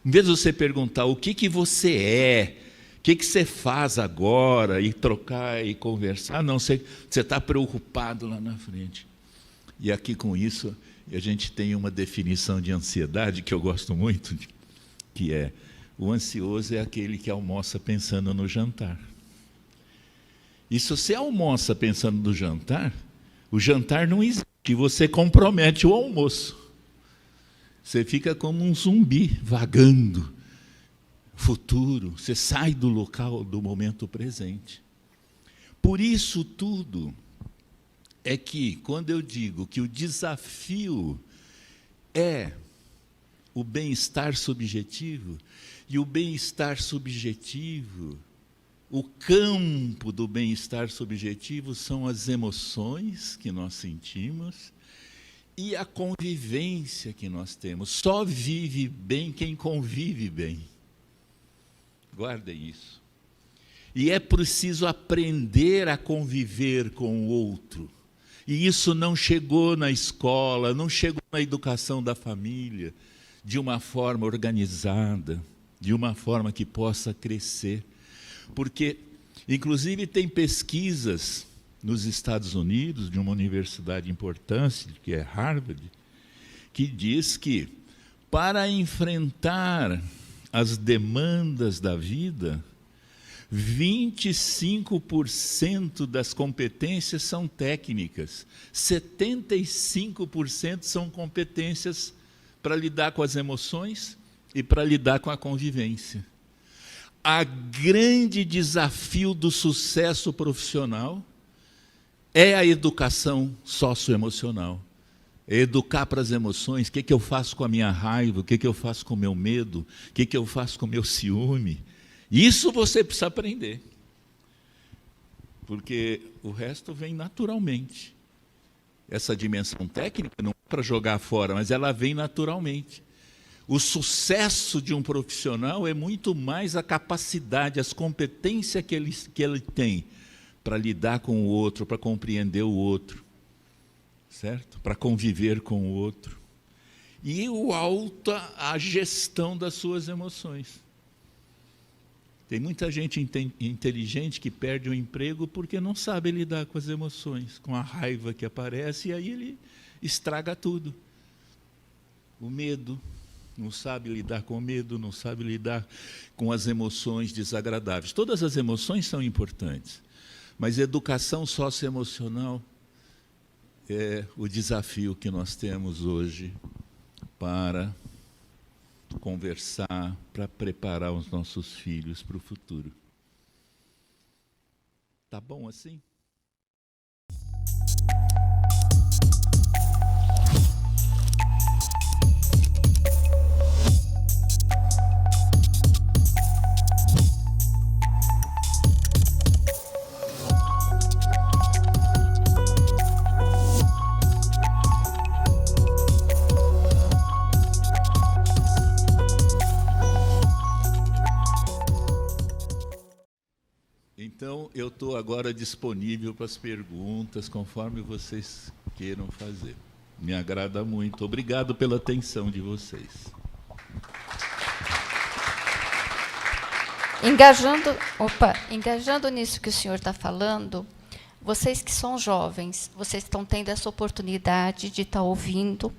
Em vez de você perguntar o que você é, o que você faz agora, e trocar e conversar, não, você está preocupado lá na frente. E aqui com isso, a gente tem uma definição de ansiedade que eu gosto muito, que é: o ansioso é aquele que almoça pensando no jantar. E se você almoça pensando no jantar, o jantar não existe, e você compromete o almoço. Você fica como um zumbi, vagando. Futuro, você sai do local, do momento presente. Por isso tudo é que, quando eu digo que o desafio é o bem-estar subjetivo, e o bem-estar subjetivo, o campo do bem-estar subjetivo são as emoções que nós sentimos e a convivência que nós temos. Só vive bem quem convive bem. Guardem isso. E é preciso aprender a conviver com o outro. E isso não chegou na escola, não chegou na educação da família, de uma forma organizada, de uma forma que possa crescer. Porque, inclusive, tem pesquisas nos Estados Unidos, de uma universidade importante, que é Harvard, que diz que, para enfrentar as demandas da vida, 25% das competências são técnicas, 75% são competências para lidar com as emoções e para lidar com a convivência. O grande desafio do sucesso profissional é a educação socioemocional. É educar para as emoções. O que eu faço com a minha raiva? O que eu faço com o meu medo? O que eu faço com o meu ciúme? Isso você precisa aprender. Porque o resto vem naturalmente. Essa dimensão técnica não é para jogar fora, mas ela vem naturalmente. O sucesso de um profissional é muito mais a capacidade, as competências que ele tem para lidar com o outro, para compreender o outro, certo? Para conviver com o outro. E a gestão das suas emoções. Tem muita gente inteligente que perde o emprego porque não sabe lidar com as emoções, com a raiva que aparece, e aí ele estraga tudo. O medo, não sabe lidar com o medo, não sabe lidar com as emoções desagradáveis. Todas as emoções são importantes, mas educação socioemocional é o desafio que nós temos hoje para conversar, para preparar os nossos filhos para o futuro. Tá bom assim? Então, eu estou agora disponível para as perguntas, conforme vocês queiram fazer. Me agrada muito. Obrigado pela atenção de vocês. Engajando nisso que o senhor está falando, vocês que são jovens, vocês estão tendo essa oportunidade de estar ouvindo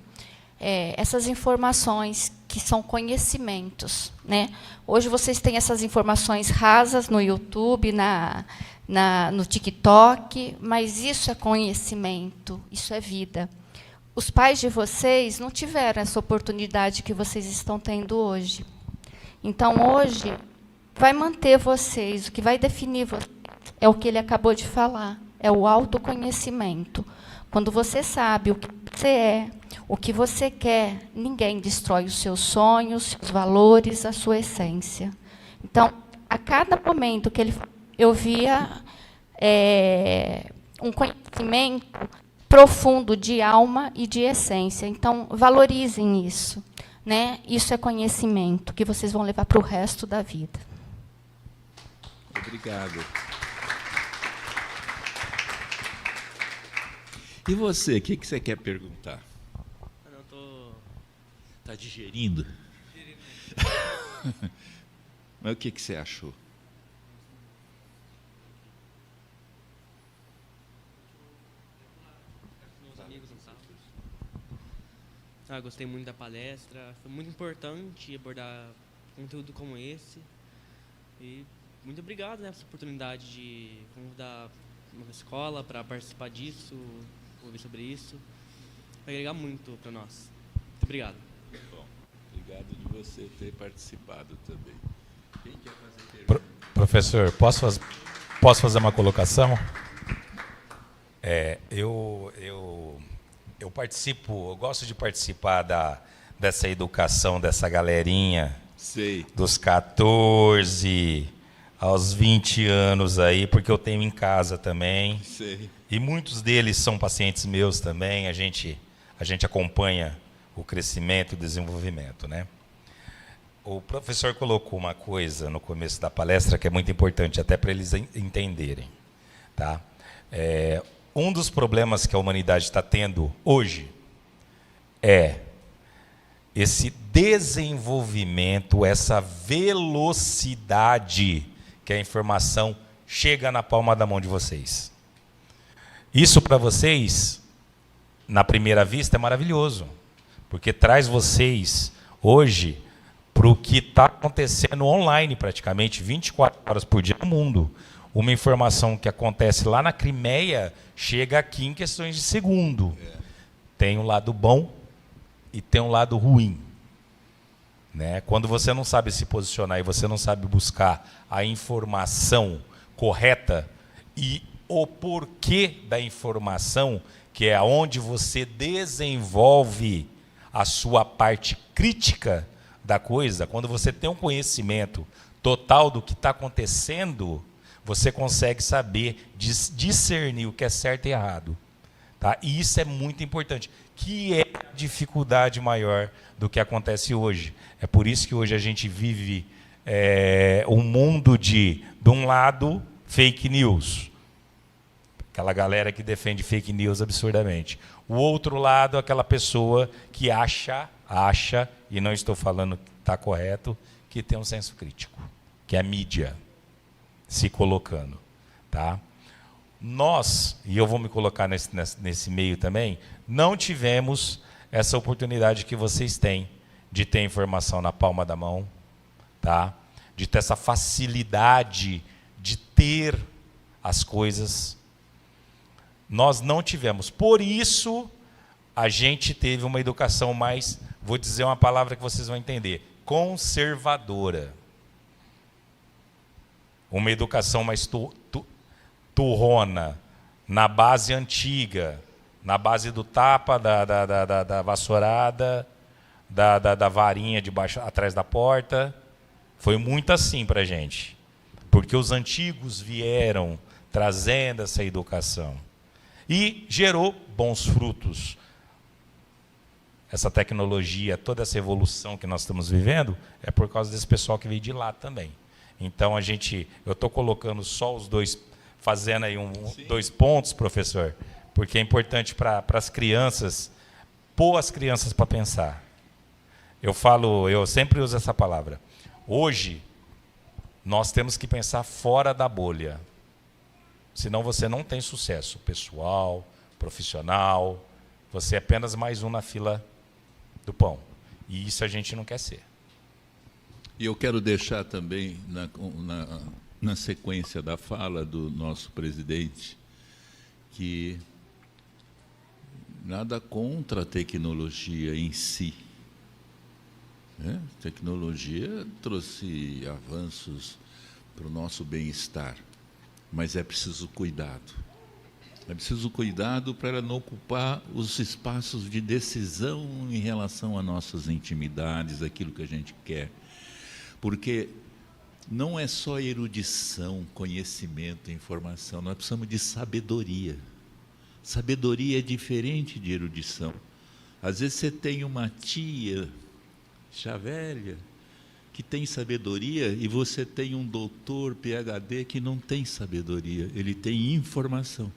essas informações que são conhecimentos, né? Hoje vocês têm essas informações rasas no YouTube, no TikTok, mas isso é conhecimento, isso é vida. Os pais de vocês não tiveram essa oportunidade que vocês estão tendo hoje. Então, hoje, vai manter vocês, o que vai definir vocês é o que ele acabou de falar, é o autoconhecimento. Quando você sabe o que você é, o que você quer, ninguém destrói os seus sonhos, os valores, a sua essência. Então, a cada momento que eu via um conhecimento profundo de alma e de essência. Então, valorizem isso, né? Isso é conhecimento que vocês vão levar para o resto da vida. Obrigado. E você, o que você quer perguntar? Eu não tô... Está digerindo? Mas o que você achou? Meus amigos não sabem. Gostei muito da palestra. Foi muito importante abordar conteúdo como esse. E muito obrigado, né, por essa oportunidade de convidar uma escola para participar disso, ouvir sobre isso. Vai agregar muito para nós. Muito obrigado. Bom, obrigado de você ter participado também. Quem quer fazer pergunta? Professor, posso fazer uma colocação? Eu participo, eu gosto de participar dessa educação dessa galerinha. Sei. Dos 14 aos 20 anos aí, porque eu tenho em casa também. Sei. E muitos deles são pacientes meus também. A gente acompanha o crescimento e o desenvolvimento, né? O professor colocou uma coisa no começo da palestra que é muito importante, até para eles entenderem. Tá? Um dos problemas que a humanidade está tendo hoje é esse desenvolvimento, essa velocidade que a informação chega na palma da mão de vocês. Isso para vocês, na primeira vista, é maravilhoso, porque traz vocês hoje para o que está acontecendo online praticamente 24 horas por dia no mundo. Uma informação que acontece lá na Crimeia chega aqui em questões de segundo. Tem um lado bom e tem um lado ruim. Né? Quando você não sabe se posicionar e você não sabe buscar a informação correta e o porquê da informação, que é onde você desenvolve a sua parte crítica da coisa, quando você tem um conhecimento total do que está acontecendo, você consegue saber discernir o que é certo e errado. Tá? E isso é muito importante, que é a dificuldade maior do que acontece hoje. É por isso que hoje a gente vive um mundo de um lado, fake news. Aquela galera que defende fake news absurdamente. O outro lado, aquela pessoa que acha, e não estou falando que está correto, que tem um senso crítico, que é a mídia se colocando. Tá? Nós, e eu vou me colocar nesse meio também, não tivemos essa oportunidade que vocês têm de ter informação na palma da mão, tá? De ter essa facilidade de ter as coisas. Nós não tivemos. Por isso, a gente teve uma educação mais, vou dizer uma palavra que vocês vão entender, conservadora. Uma educação mais turrona, na base antiga, na base do tapa, da vassourada, da varinha debaixo, atrás da porta. Foi muito assim para a gente, porque os antigos vieram trazendo essa educação e gerou bons frutos. Essa tecnologia, toda essa evolução que nós estamos vivendo, é por causa desse pessoal que veio de lá também. Então eu estou colocando só os dois, fazendo aí dois pontos, professor, porque é importante para as crianças, pôr as crianças para pensar. Eu sempre uso essa palavra. Hoje, nós temos que pensar fora da bolha. Senão você não tem sucesso pessoal, profissional, você é apenas mais um na fila do pão. E isso a gente não quer ser. E eu quero deixar também, na sequência da fala do nosso presidente, que nada contra a tecnologia em si. Né? A tecnologia trouxe avanços para o nosso bem-estar, mas é preciso cuidado. É preciso cuidado para ela não ocupar os espaços de decisão em relação a nossas intimidades, aquilo que a gente quer. Porque não é só erudição, conhecimento, informação, nós precisamos de sabedoria. Sabedoria é diferente de erudição. Às vezes você tem uma tia, já velha, que tem sabedoria e você tem um doutor, PhD, que não tem sabedoria, ele tem informação.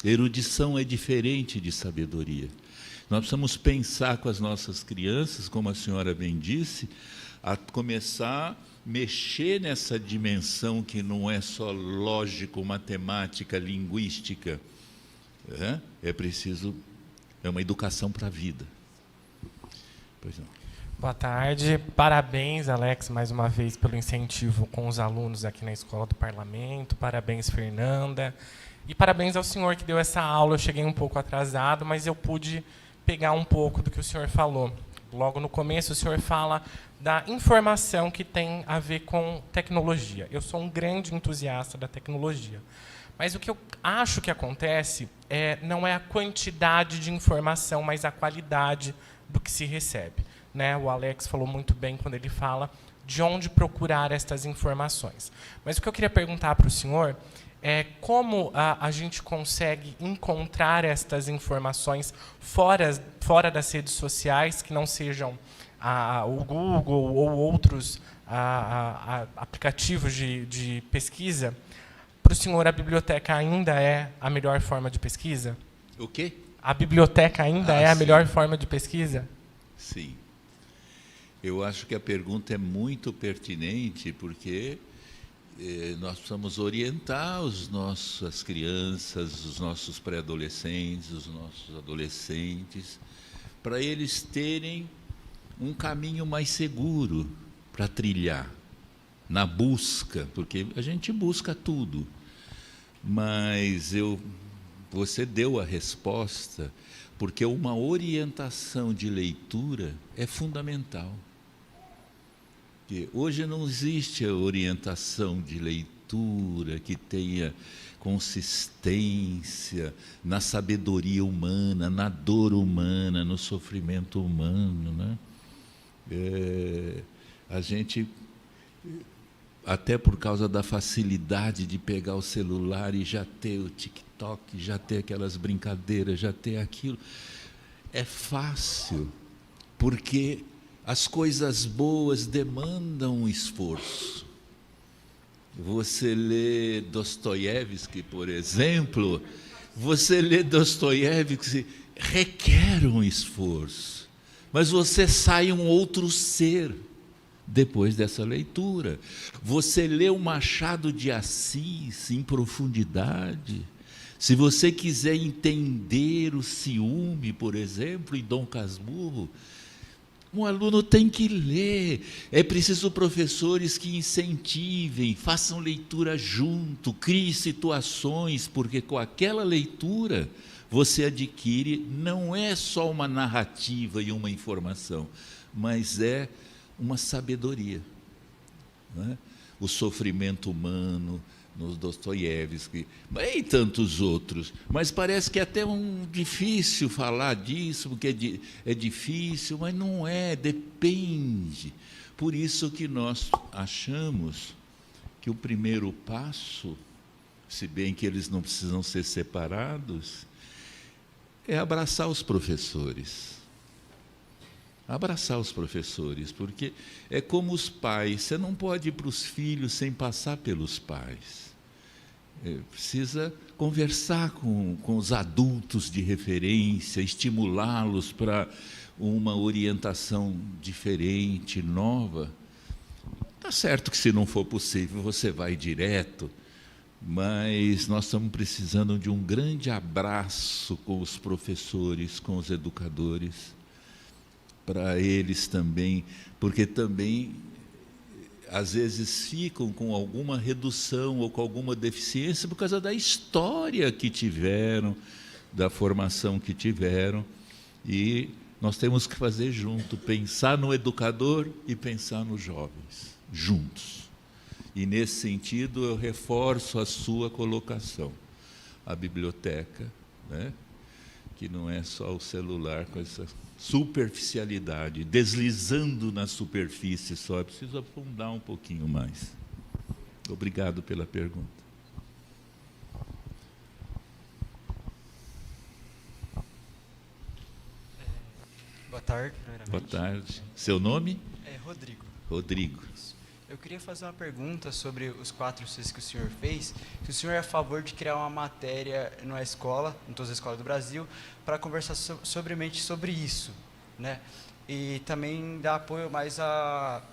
Erudição é diferente de sabedoria. Nós precisamos pensar com as nossas crianças, como a senhora bem disse, a começar a mexer nessa dimensão que não é só lógico, matemática, linguística. É preciso, é uma educação para a vida. Pois não. Boa tarde. Parabéns, Alex, mais uma vez, pelo incentivo com os alunos aqui na Escola do Parlamento. Parabéns, Fernanda. E parabéns ao senhor que deu essa aula. Eu cheguei um pouco atrasado, mas eu pude pegar um pouco do que o senhor falou. Logo no começo, o senhor fala da informação que tem a ver com tecnologia. Eu sou um grande entusiasta da tecnologia. Mas o que eu acho que acontece não é a quantidade de informação, mas a qualidade do que se recebe. Né? O Alex falou muito bem quando ele fala de onde procurar estas informações. Mas o que eu queria perguntar para o senhor é como a gente consegue encontrar estas informações fora das redes sociais, que não sejam o Google ou outros aplicativos de pesquisa. Para o senhor, a biblioteca ainda é a melhor forma de pesquisa? O quê? A biblioteca ainda é a melhor forma de pesquisa? Sim. Eu acho que a pergunta é muito pertinente, porque nós precisamos orientar as nossas crianças, os nossos pré-adolescentes, os nossos adolescentes, para eles terem um caminho mais seguro para trilhar, na busca, porque a gente busca tudo, mas você deu a resposta, porque uma orientação de leitura é fundamental. Porque hoje não existe a orientação de leitura que tenha consistência na sabedoria humana, na dor humana, no sofrimento humano, né? A gente, até por causa da facilidade de pegar o celular e já ter o TikTok, já ter aquelas brincadeiras, já ter aquilo, é fácil, porque as coisas boas demandam um esforço. Você lê Dostoiévski, por exemplo, requer um esforço, mas você sai um outro ser depois dessa leitura. Você lê o Machado de Assis em profundidade. Se você quiser entender o ciúme, por exemplo, em Dom Casmurro, um aluno tem que ler. É preciso professores que incentivem, façam leitura junto, criem situações, porque com aquela leitura você adquire, não é só uma narrativa e uma informação, mas é uma sabedoria, né? O sofrimento humano, nos Dostoiévski, e tantos outros. Mas parece que é até difícil falar disso, porque é difícil, mas não é, depende. Por isso que nós achamos que o primeiro passo, se bem que eles não precisam ser separados, é abraçar os professores. Abraçar os professores, porque é como os pais, você não pode ir para os filhos sem passar pelos pais. Precisa conversar com os adultos de referência, estimulá-los para uma orientação diferente, nova. Está certo que, se não for possível, você vai direto, mas nós estamos precisando de um grande abraço com os professores, com os educadores, para eles também, porque também às vezes ficam com alguma redução ou com alguma deficiência por causa da história que tiveram, da formação que tiveram, e nós temos que fazer junto, pensar no educador e pensar nos jovens, juntos. E nesse sentido eu reforço a sua colocação, a biblioteca, né? Que não é só o celular com essa superficialidade, deslizando na superfície só, é preciso afundar um pouquinho mais. Obrigado pela pergunta. Boa tarde, primeiramente. Boa tarde. Seu nome? É Rodrigo. Rodrigo. Eu queria fazer uma pergunta sobre os 4 Cs que o senhor fez. Se o senhor é a favor de criar uma matéria na escola, em todas as escolas do Brasil, para conversar sobre isso, né? E também dar apoio mais à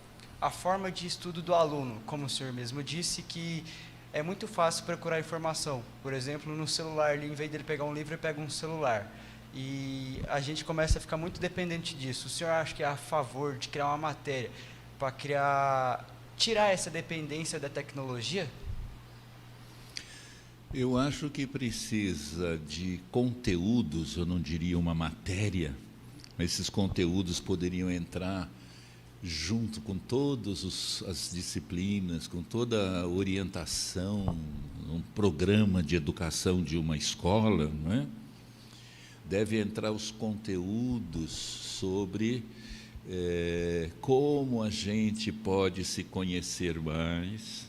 forma de estudo do aluno, como o senhor mesmo disse, que é muito fácil procurar informação. Por exemplo, no celular, em vez dele pegar um livro, ele pega um celular. E a gente começa a ficar muito dependente disso. O senhor acha que é a favor de criar uma matéria para tirar essa dependência da tecnologia? Eu acho que precisa de conteúdos, eu não diria uma matéria, mas esses conteúdos poderiam entrar junto com todas as disciplinas, com toda a orientação, um programa de educação de uma escola, não é? Deve entrar os conteúdos sobre como a gente pode se conhecer mais.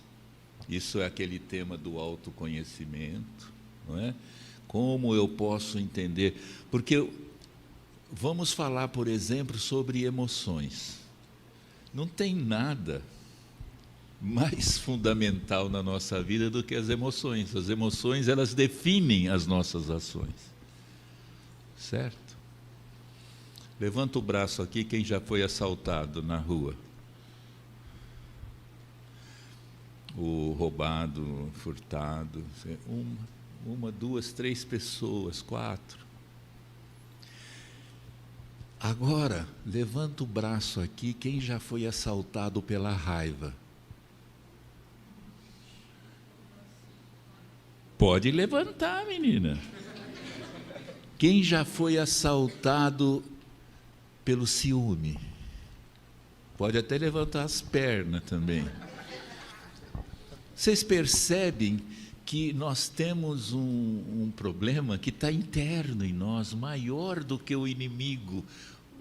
Isso é aquele tema do autoconhecimento, não é? Como eu posso entender? Porque vamos falar, por exemplo, sobre emoções. Não tem nada mais fundamental na nossa vida do que as emoções. As emoções, elas definem as nossas ações. Certo? Levanta o braço aqui quem já foi assaltado na rua. O roubado, furtado. Uma, 2, 3 pessoas, 4. Agora, levanta o braço aqui quem já foi assaltado pela raiva. Pode levantar, menina. Quem já foi assaltado pelo ciúme? Pode até levantar as pernas também. Vocês percebem que nós temos um problema que está interno em nós, maior do que o inimigo,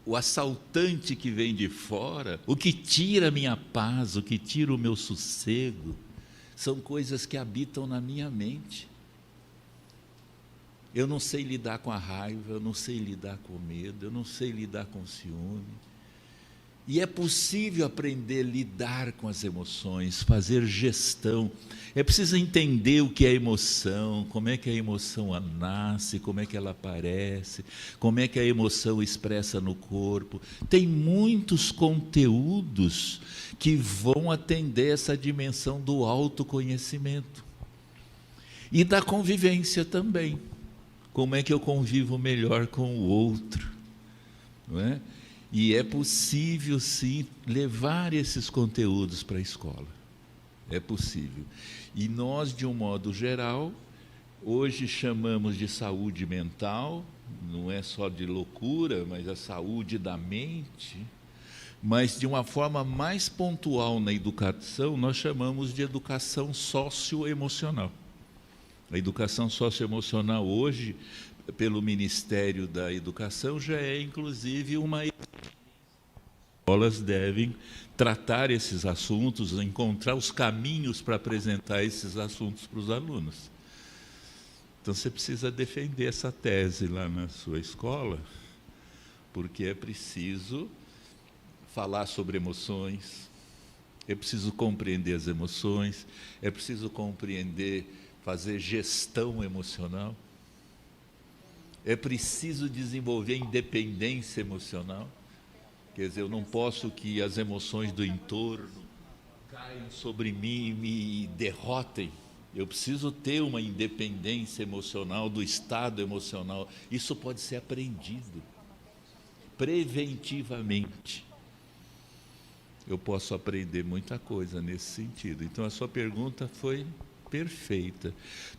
o assaltante que vem de fora, o que tira a minha paz, o que tira o meu sossego, são coisas que habitam na minha mente. Eu não sei lidar com a raiva, eu não sei lidar com o medo, eu não sei lidar com o ciúme. E é possível aprender a lidar com as emoções, fazer gestão. É preciso entender o que é emoção, como é que a emoção nasce, como é que ela aparece, como é que a emoção expressa no corpo. Tem muitos conteúdos que vão atender essa dimensão do autoconhecimento. E da convivência também. Como é que eu convivo melhor com o outro, não é? E é possível, sim, levar esses conteúdos para a escola. É possível. E nós, de um modo geral, hoje chamamos de saúde mental, não é só de loucura, mas a saúde da mente, mas de uma forma mais pontual na educação, nós chamamos de educação socioemocional. A educação socioemocional hoje, pelo Ministério da Educação, já é inclusive uma... As escolas devem tratar esses assuntos, encontrar os caminhos para apresentar esses assuntos para os alunos. Então você precisa defender essa tese lá na sua escola, porque é preciso falar sobre emoções, é preciso compreender as emoções, é preciso compreender, fazer gestão emocional, é preciso desenvolver independência emocional. Quer dizer, eu não posso que as emoções do entorno caiam sobre mim e me derrotem. Eu preciso ter uma independência emocional, do estado emocional. Isso pode ser aprendido preventivamente. Eu posso aprender muita coisa nesse sentido. Então, a sua pergunta foi perfeita.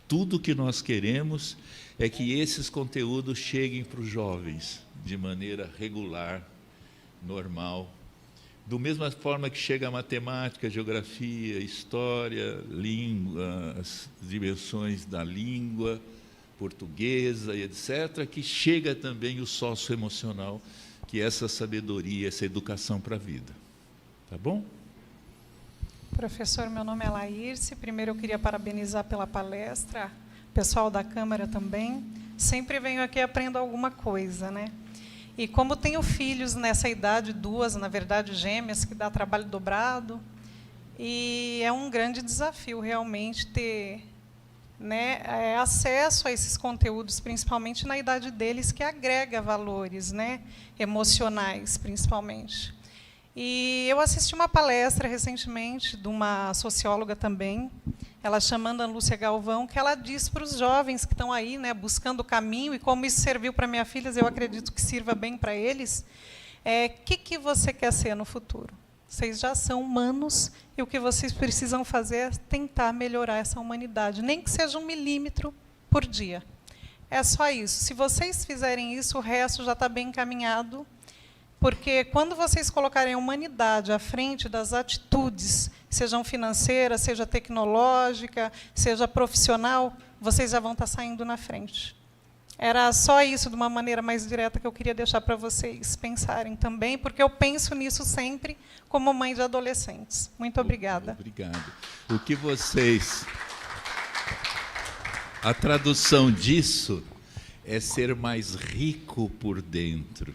Tudo que nós queremos é que esses conteúdos cheguem para os jovens de maneira regular, normal, do mesma forma que chega a matemática, geografia, história, língua, as dimensões da língua portuguesa e etc., que chega também o socioemocional, que é essa sabedoria, essa educação para a vida. Tá bom? Professor, meu nome é Laírce. Primeiro eu queria parabenizar pela palestra, pessoal da Câmara também. Sempre venho aqui e aprendo alguma coisa, né? E como tenho filhos nessa idade, 2, na verdade, gêmeas, que dá trabalho dobrado, e é um grande desafio realmente ter, né, acesso a esses conteúdos, principalmente na idade deles, que agrega valores, né, emocionais, principalmente. E eu assisti uma palestra recentemente de uma socióloga também, ela chamando a Lúcia Galvão, que ela diz para os jovens que estão aí, né, buscando o caminho, e como isso serviu para minhas filhas, eu acredito que sirva bem para eles, que você quer ser no futuro? Vocês já são humanos, e o que vocês precisam fazer é tentar melhorar essa humanidade, nem que seja 1 milímetro por dia. É só isso. Se vocês fizerem isso, o resto já está bem encaminhado, porque quando vocês colocarem a humanidade à frente das atitudes, sejam financeiras, seja tecnológica, seja profissional, vocês já vão estar saindo na frente. Era só isso, de uma maneira mais direta, que eu queria deixar para vocês pensarem também, porque eu penso nisso sempre como mãe de adolescentes. Muito obrigada. Obrigado. O que vocês... A tradução disso é ser mais rico por dentro.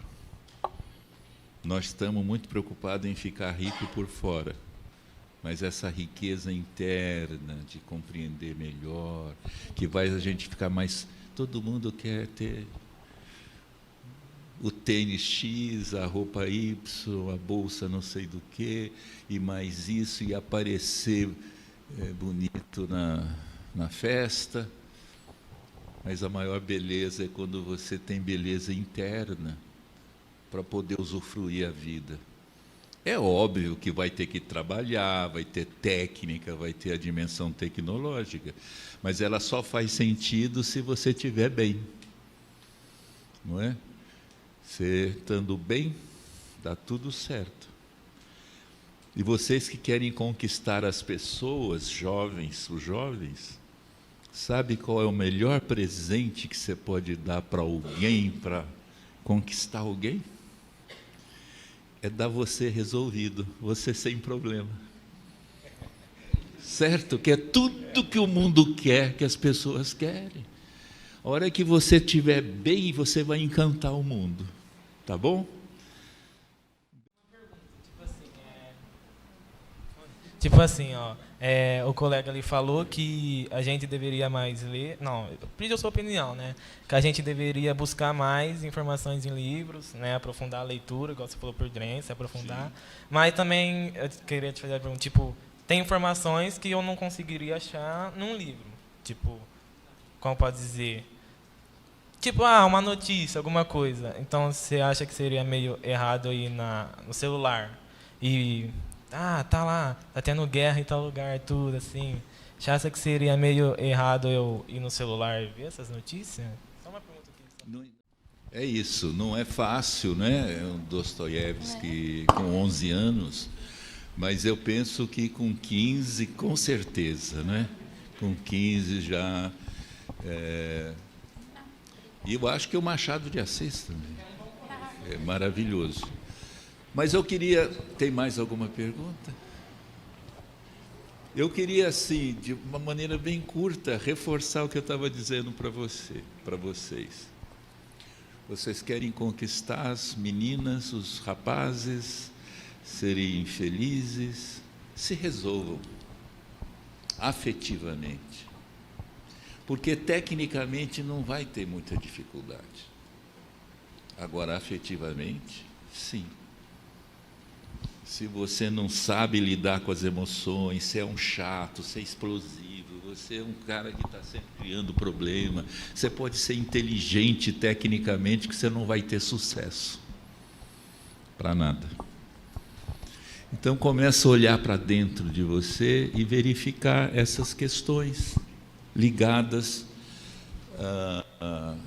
Nós estamos muito preocupados em ficar rico por fora, mas essa riqueza interna de compreender melhor, que vai a gente ficar mais... Todo mundo quer ter o tênis X, a roupa Y, a bolsa não sei do quê, e mais isso, e aparecer bonito na festa. Mas a maior beleza é quando você tem beleza interna, para poder usufruir a vida. É óbvio que vai ter que trabalhar, vai ter técnica, vai ter a dimensão tecnológica, mas ela só faz sentido se você estiver bem. Não é? Você estando bem, dá tudo certo. E vocês que querem conquistar as pessoas, jovens, os jovens, sabe qual é o melhor presente que você pode dar para alguém, para conquistar alguém? É dar você resolvido, você sem problema. Certo? Que é tudo que o mundo quer, que as pessoas querem. A hora que você estiver bem, você vai encantar o mundo. Tá bom? Tipo assim, ó, o colega ali falou que a gente deveria mais ler, não, pediu a sua opinião, né? Que a gente deveria buscar mais informações em livros, né? Aprofundar a leitura, igual você falou por Drense, aprofundar. Sim. Mas também eu queria te fazer a pergunta, tipo, tem informações que eu não conseguiria achar num livro. Tipo, como pode dizer? Tipo, uma notícia, alguma coisa. Então, você acha que seria meio errado ir no celular e... tá lá, tá tendo guerra em tal lugar, tudo assim. Você acha que seria meio errado eu ir no celular e ver essas notícias? Só uma pergunta aqui. É isso, não é fácil, né? O Dostoiévski com 11 anos, mas eu penso que com 15, com certeza, né? Com 15 já... E eu acho que o Machado de Assis também. É maravilhoso. Mas eu queria... Tem mais alguma pergunta? Eu queria, assim, de uma maneira bem curta, reforçar o que eu estava dizendo para vocês. Vocês querem conquistar as meninas, os rapazes, serem felizes, se resolvam afetivamente. Porque, tecnicamente, não vai ter muita dificuldade. Agora, afetivamente, sim. Se você não sabe lidar com as emoções, você é um chato, você é explosivo, você é um cara que está sempre criando problema, você pode ser inteligente tecnicamente, que você não vai ter sucesso. Para nada. Então, começa a olhar para dentro de você e verificar essas questões ligadas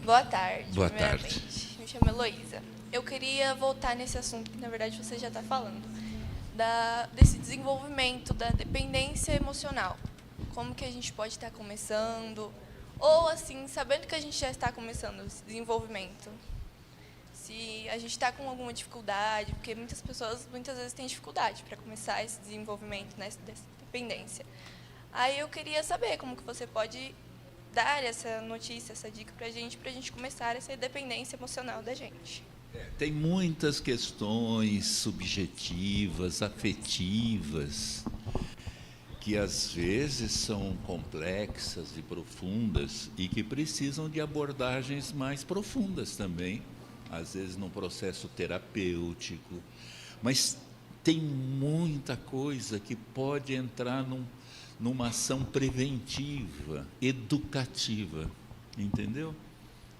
Boa tarde. Boa tarde. Me chamo Heloísa. Eu queria voltar nesse assunto que, na verdade, você já está falando, desse desenvolvimento da dependência emocional. Como que a gente pode estar começando, ou, assim, sabendo que a gente já está começando esse desenvolvimento. Se a gente está com alguma dificuldade, porque muitas pessoas, muitas vezes, têm dificuldade para começar esse desenvolvimento, né, dessa dependência. Aí eu queria saber como que você pode dar essa notícia, essa dica para a gente começar essa dependência emocional da gente. Tem muitas questões subjetivas, afetivas, que às vezes são complexas e profundas e que precisam de abordagens mais profundas também, às vezes num processo terapêutico. Mas tem muita coisa que pode entrar numa ação preventiva, educativa, entendeu?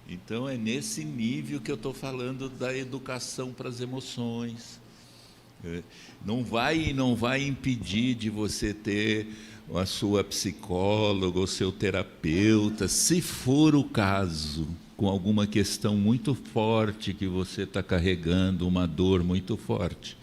Então, é nesse nível que eu estou falando da educação para as emoções. Não vai impedir de você ter a sua psicóloga, o seu terapeuta, se for o caso, com alguma questão muito forte que você está carregando, uma dor muito forte.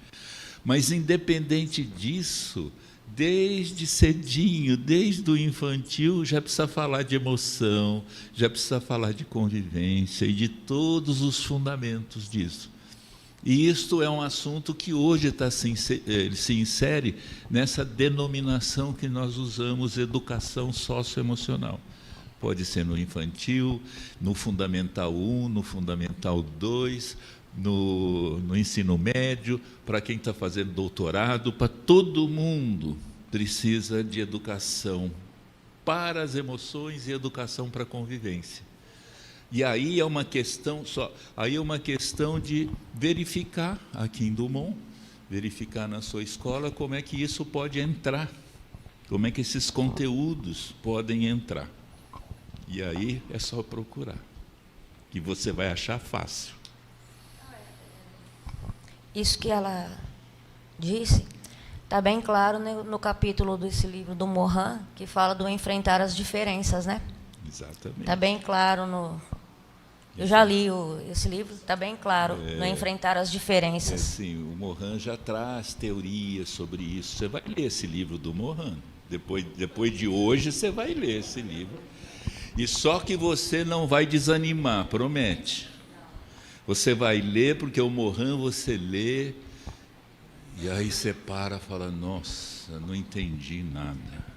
Mas, independente disso, desde cedinho, desde o infantil, já precisa falar de emoção, já precisa falar de convivência e de todos os fundamentos disso. E isto é um assunto que hoje se insere nessa denominação que nós usamos, educação socioemocional. Pode ser no infantil, no Fundamental 1, no Fundamental 2, no ensino médio, para quem está fazendo doutorado, para todo mundo precisa de educação para as emoções e educação para a convivência. E aí é uma questão de verificar aqui em Dumont, verificar na sua escola como é que isso pode entrar, como é que esses conteúdos podem entrar. E aí é só procurar, que você vai achar fácil. Isso que ela disse está bem claro no capítulo desse livro do Morin, que fala do enfrentar as diferenças, né? Exatamente. Está bem claro eu já li esse livro, está bem claro no enfrentar as diferenças. Sim, o Morin já traz teorias sobre isso. Você vai ler esse livro do Morin. Depois de hoje, você vai ler esse livro. E só que você não vai desanimar, promete. Você vai ler, porque o Morin você lê, e aí você para e fala, nossa, não entendi nada.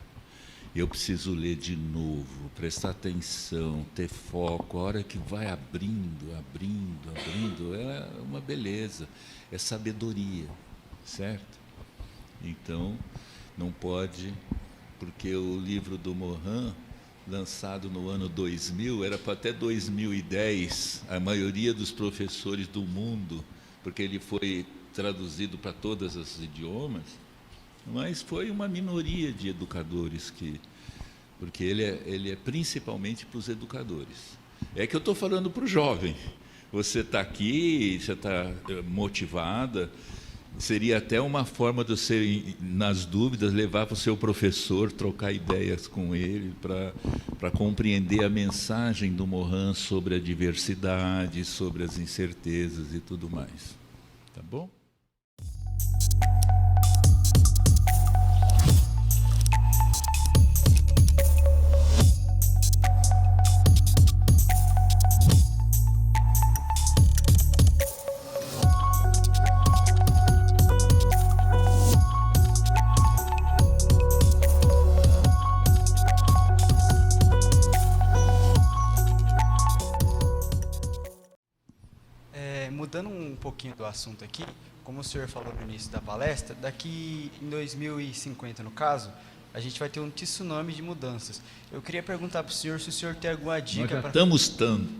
Eu preciso ler de novo, prestar atenção, ter foco. A hora que vai abrindo, é uma beleza, é sabedoria, certo? Então, não pode, porque o livro do Morin, lançado no ano 2000, era para até 2010, a maioria dos professores do mundo, porque ele foi traduzido para todos os idiomas, mas foi uma minoria de educadores porque ele é principalmente para os educadores. É que eu estou falando para o jovem. Você está aqui, você está motivada, seria até uma forma de você, nas dúvidas, levar para o seu professor, trocar ideias com ele, para compreender a mensagem do Morin sobre a diversidade, sobre as incertezas e tudo mais. Tá bom? Mudando um pouquinho do assunto aqui, como o senhor falou no início da palestra, daqui em 2050, no caso, a gente vai ter um tsunami de mudanças. Eu queria perguntar para o senhor se o senhor tem alguma dica... Nós já estamos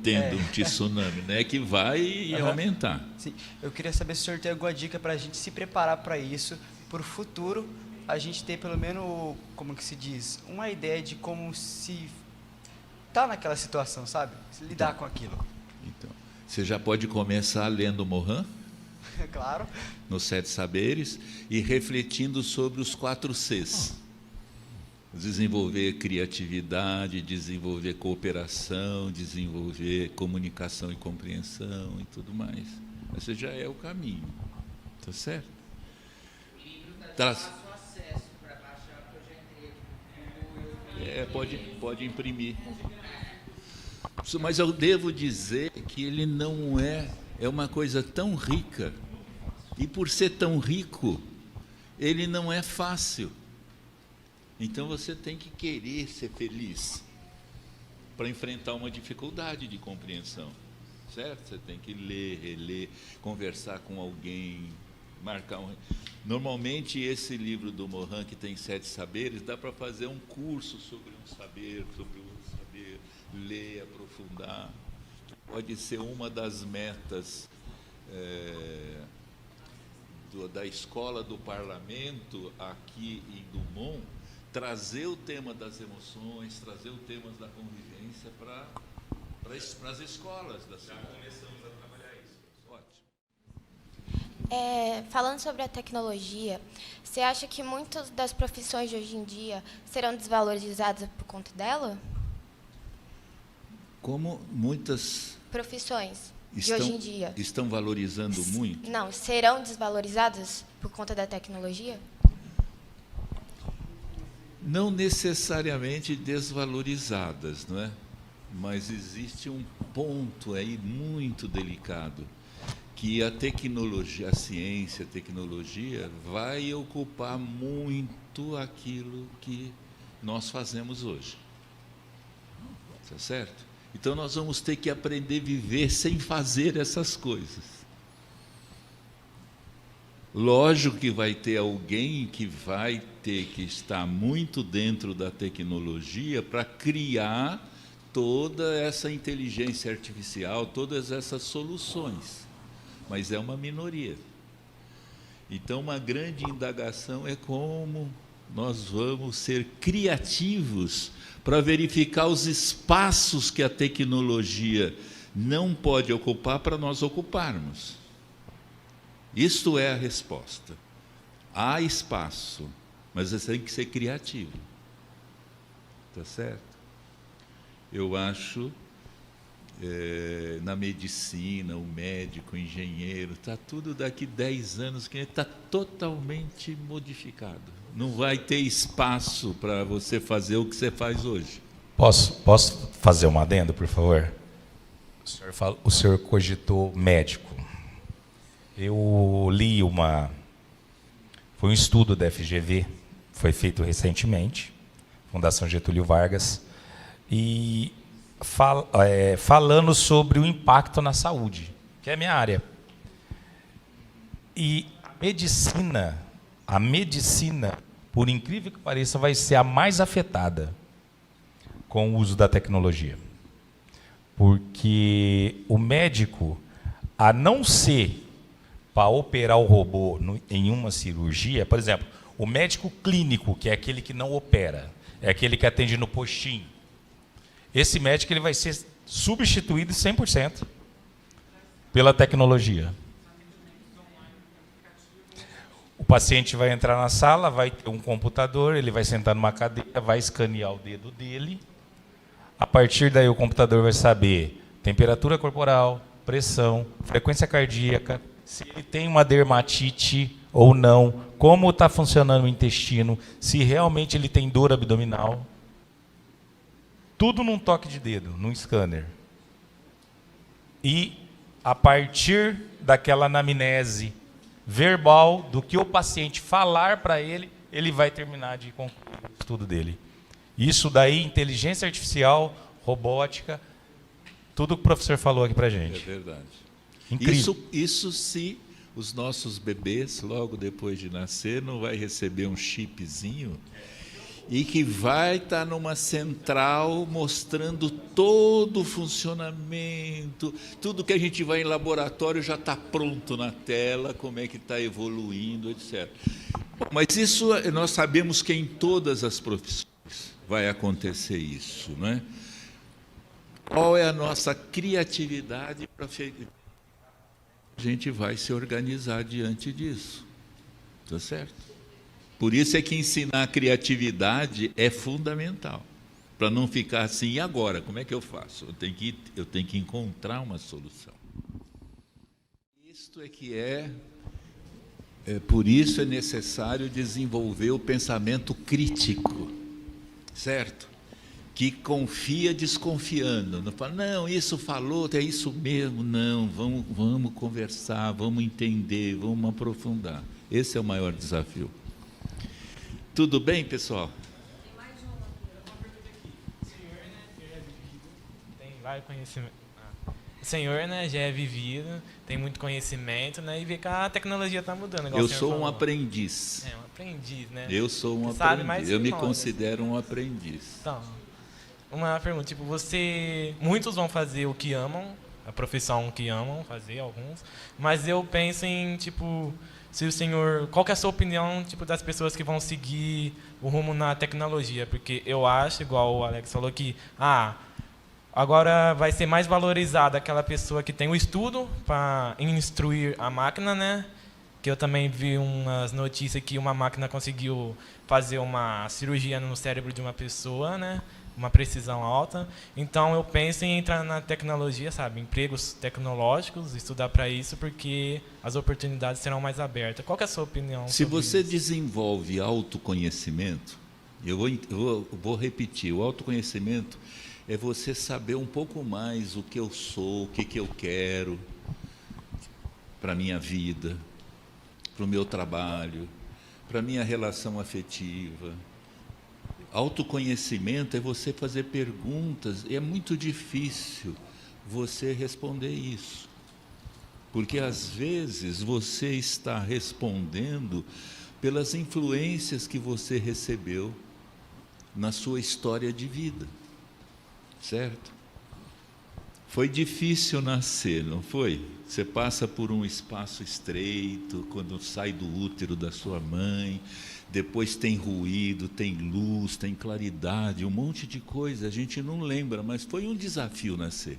tendo um tsunami, né, que vai aumentar. Sim. Eu queria saber se o senhor tem alguma dica para a gente se preparar para isso, para o futuro, a gente ter pelo menos, como que se diz, uma ideia de como se tá naquela situação, sabe? Se lidar com aquilo. Então, você já pode começar lendo Morin, claro, nos 7 saberes, e refletindo sobre os 4 Cs. Desenvolver criatividade, desenvolver cooperação, desenvolver comunicação e compreensão e tudo mais. Esse já é o caminho, tá certo? O livro está de fácil acesso para baixar, porque eu já entrei. Pode imprimir. Mas eu devo dizer que ele não é uma coisa tão rica, e por ser tão rico, ele não é fácil. Então você tem que querer ser feliz para enfrentar uma dificuldade de compreensão. certo? Você tem que ler, reler, conversar com alguém, marcar um... Normalmente, esse livro do Morin, que tem 7 saberes, dá para fazer um curso sobre um saber, sobre outro saber, ler, aprofundar. Pode ser uma das metas da escola do parlamento aqui em Dumont, trazer o tema das emoções, trazer o tema da convivência para as escolas da cidade. Já começamos a trabalhar isso. Ótimo. Falando sobre a tecnologia, você acha que muitas das profissões de hoje em dia serão desvalorizadas por conta dela? Como muitas profissões de hoje em dia estão valorizando muito? Não, serão desvalorizadas por conta da tecnologia? Não necessariamente desvalorizadas, não é? Mas existe um ponto aí muito delicado, que a tecnologia, a ciência, a tecnologia vai ocupar muito aquilo que nós fazemos hoje. Tá certo? Então nós vamos ter que aprender a viver sem fazer essas coisas. Lógico que vai ter alguém que vai ter que estar muito dentro da tecnologia para criar toda essa inteligência artificial, todas essas soluções, mas é uma minoria. Então, uma grande indagação é como nós vamos ser criativos para verificar os espaços que a tecnologia não pode ocupar para nós ocuparmos. Isto é a resposta. Há espaço, mas você tem que ser criativo. Tá certo? Eu acho, na medicina, o médico, o engenheiro, está tudo daqui 10 anos que está totalmente modificado. Não vai ter espaço para você fazer o que você faz hoje. Posso fazer uma adendo, por favor? O senhor cogitou médico. Eu li foi um estudo da FGV, foi feito recentemente, Fundação Getúlio Vargas, e falando sobre o impacto na saúde, que é a minha área. E a medicina, por incrível que pareça, vai ser a mais afetada com o uso da tecnologia. Porque o médico, a não ser para operar o robô em uma cirurgia, por exemplo, o médico clínico, que é aquele que não opera, é aquele que atende no postinho, esse médico ele vai ser substituído 100% pela tecnologia. O paciente vai entrar na sala, vai ter um computador, ele vai sentar numa cadeira, vai escanear o dedo dele. A partir daí o computador vai saber temperatura corporal, pressão, frequência cardíaca, se ele tem uma dermatite ou não, como está funcionando o intestino, se realmente ele tem dor abdominal. Tudo num toque de dedo, num scanner. E, a partir daquela anamnese verbal, do que o paciente falar para ele, ele vai terminar de concluir o estudo dele. Isso daí, inteligência artificial, robótica, tudo que o professor falou aqui para a gente. É verdade. Incrível. Isso se os nossos bebês, logo depois de nascer, não vai receber um chipzinho e que vai estar numa central mostrando todo o funcionamento, tudo que a gente vai em laboratório já está pronto na tela, como é que está evoluindo, etc. Bom, mas isso nós sabemos que em todas as profissões vai acontecer isso, não é? Qual é a nossa criatividade para a gente vai se organizar diante disso, tá certo? Por isso é que ensinar a criatividade é fundamental, para não ficar assim, e agora, como é que eu faço? Eu tenho que encontrar uma solução. Isto é que por isso é necessário desenvolver o pensamento crítico, certo? Que confia desconfiando, não fala, não, isso falou, é isso mesmo, não, vamos conversar, vamos entender, vamos aprofundar. Esse é o maior desafio. Tudo bem, pessoal? Tem mais uma pergunta aqui. O senhor, né, tem vários conhecimentos. o senhor, né, já é vivido, tem muito conhecimento, né, e vê que a tecnologia está mudando. Igual Eu o senhor sou um falou. aprendiz. É, um aprendiz, né? Eu sou um Você sabe mais aprendiz. que Eu me nós, considero um aprendiz. Então, uma pergunta, tipo, muitos vão fazer o que amam, a profissão que amam fazer, alguns, mas eu penso em, tipo, se o senhor, qual que é a sua opinião, tipo, das pessoas que vão seguir o rumo na tecnologia? Porque eu acho, igual o Alex falou, que, agora vai ser mais valorizada aquela pessoa que tem o estudo para instruir a máquina, né? Que eu também vi umas notícias que uma máquina conseguiu fazer uma cirurgia no cérebro de uma pessoa, né? Uma precisão alta. Então eu penso em entrar na tecnologia, sabe? Empregos tecnológicos, estudar para isso, porque as oportunidades serão mais abertas. Qual que é a sua opinião? Se você isso? desenvolve autoconhecimento, eu vou repetir, o autoconhecimento é você saber um pouco mais o que eu sou, o que eu quero para a minha vida, para o meu trabalho, para a minha relação afetiva. Autoconhecimento é você fazer perguntas, e é muito difícil você responder isso. Porque, às vezes, você está respondendo pelas influências que você recebeu na sua história de vida. Certo? Foi difícil nascer, não foi? Você passa por um espaço estreito, quando sai do útero da sua mãe, depois tem ruído, tem luz, tem claridade, um monte de coisa, a gente não lembra, mas foi um desafio nascer.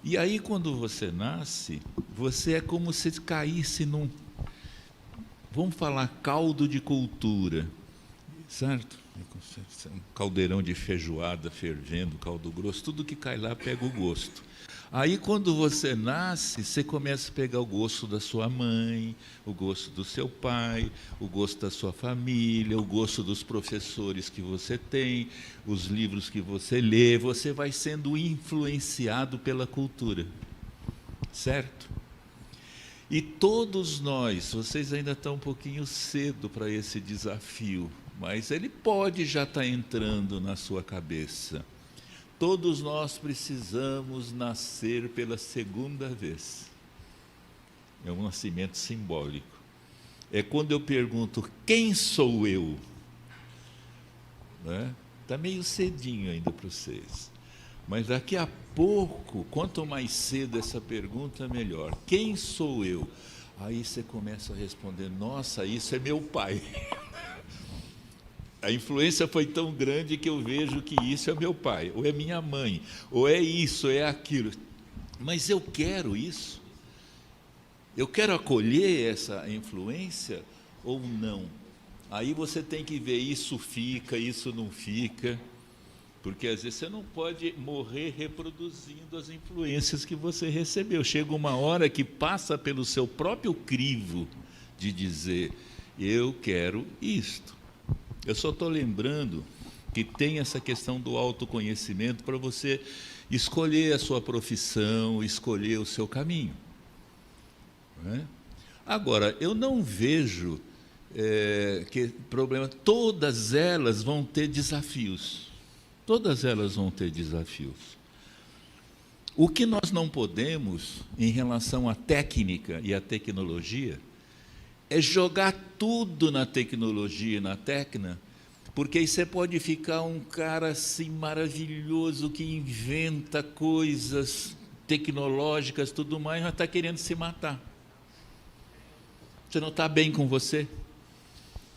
E aí, quando você nasce, você é como se caísse num, vamos falar, caldo de cultura, certo? Um caldeirão de feijoada fervendo, caldo grosso, tudo que cai lá pega o gosto. Aí, quando você nasce, você começa a pegar o gosto da sua mãe, o gosto do seu pai, o gosto da sua família, o gosto dos professores que você tem, os livros que você lê, você vai sendo influenciado pela cultura, certo? E todos nós, vocês ainda estão um pouquinho cedo para esse desafio, mas ele pode já estar entrando na sua cabeça. Todos nós precisamos nascer pela segunda vez. É um nascimento simbólico. É quando eu pergunto, quem sou eu? Está meio cedinho ainda para vocês. Mas daqui a pouco, quanto mais cedo essa pergunta, melhor. Quem sou eu? Aí você começa a responder, nossa, isso é meu pai. A influência foi tão grande que eu vejo que isso é meu pai, ou é minha mãe, ou é isso, ou é aquilo. Mas eu quero isso? Eu quero acolher essa influência ou não? Aí você tem que ver, isso fica, isso não fica, porque às vezes você não pode morrer reproduzindo as influências que você recebeu. Chega uma hora que passa pelo seu próprio crivo de dizer, eu quero isto. Eu só estou lembrando que tem essa questão do autoconhecimento para você escolher a sua profissão, escolher o seu caminho. Não é? Agora, eu não vejo que problema, todas elas vão ter desafios. Todas elas vão ter desafios. O que nós não podemos, em relação à técnica e à tecnologia, é jogar tudo na tecnologia e na técnica, porque aí você pode ficar um cara assim maravilhoso que inventa coisas tecnológicas, tudo mais, mas está querendo se matar. Você não está bem com você?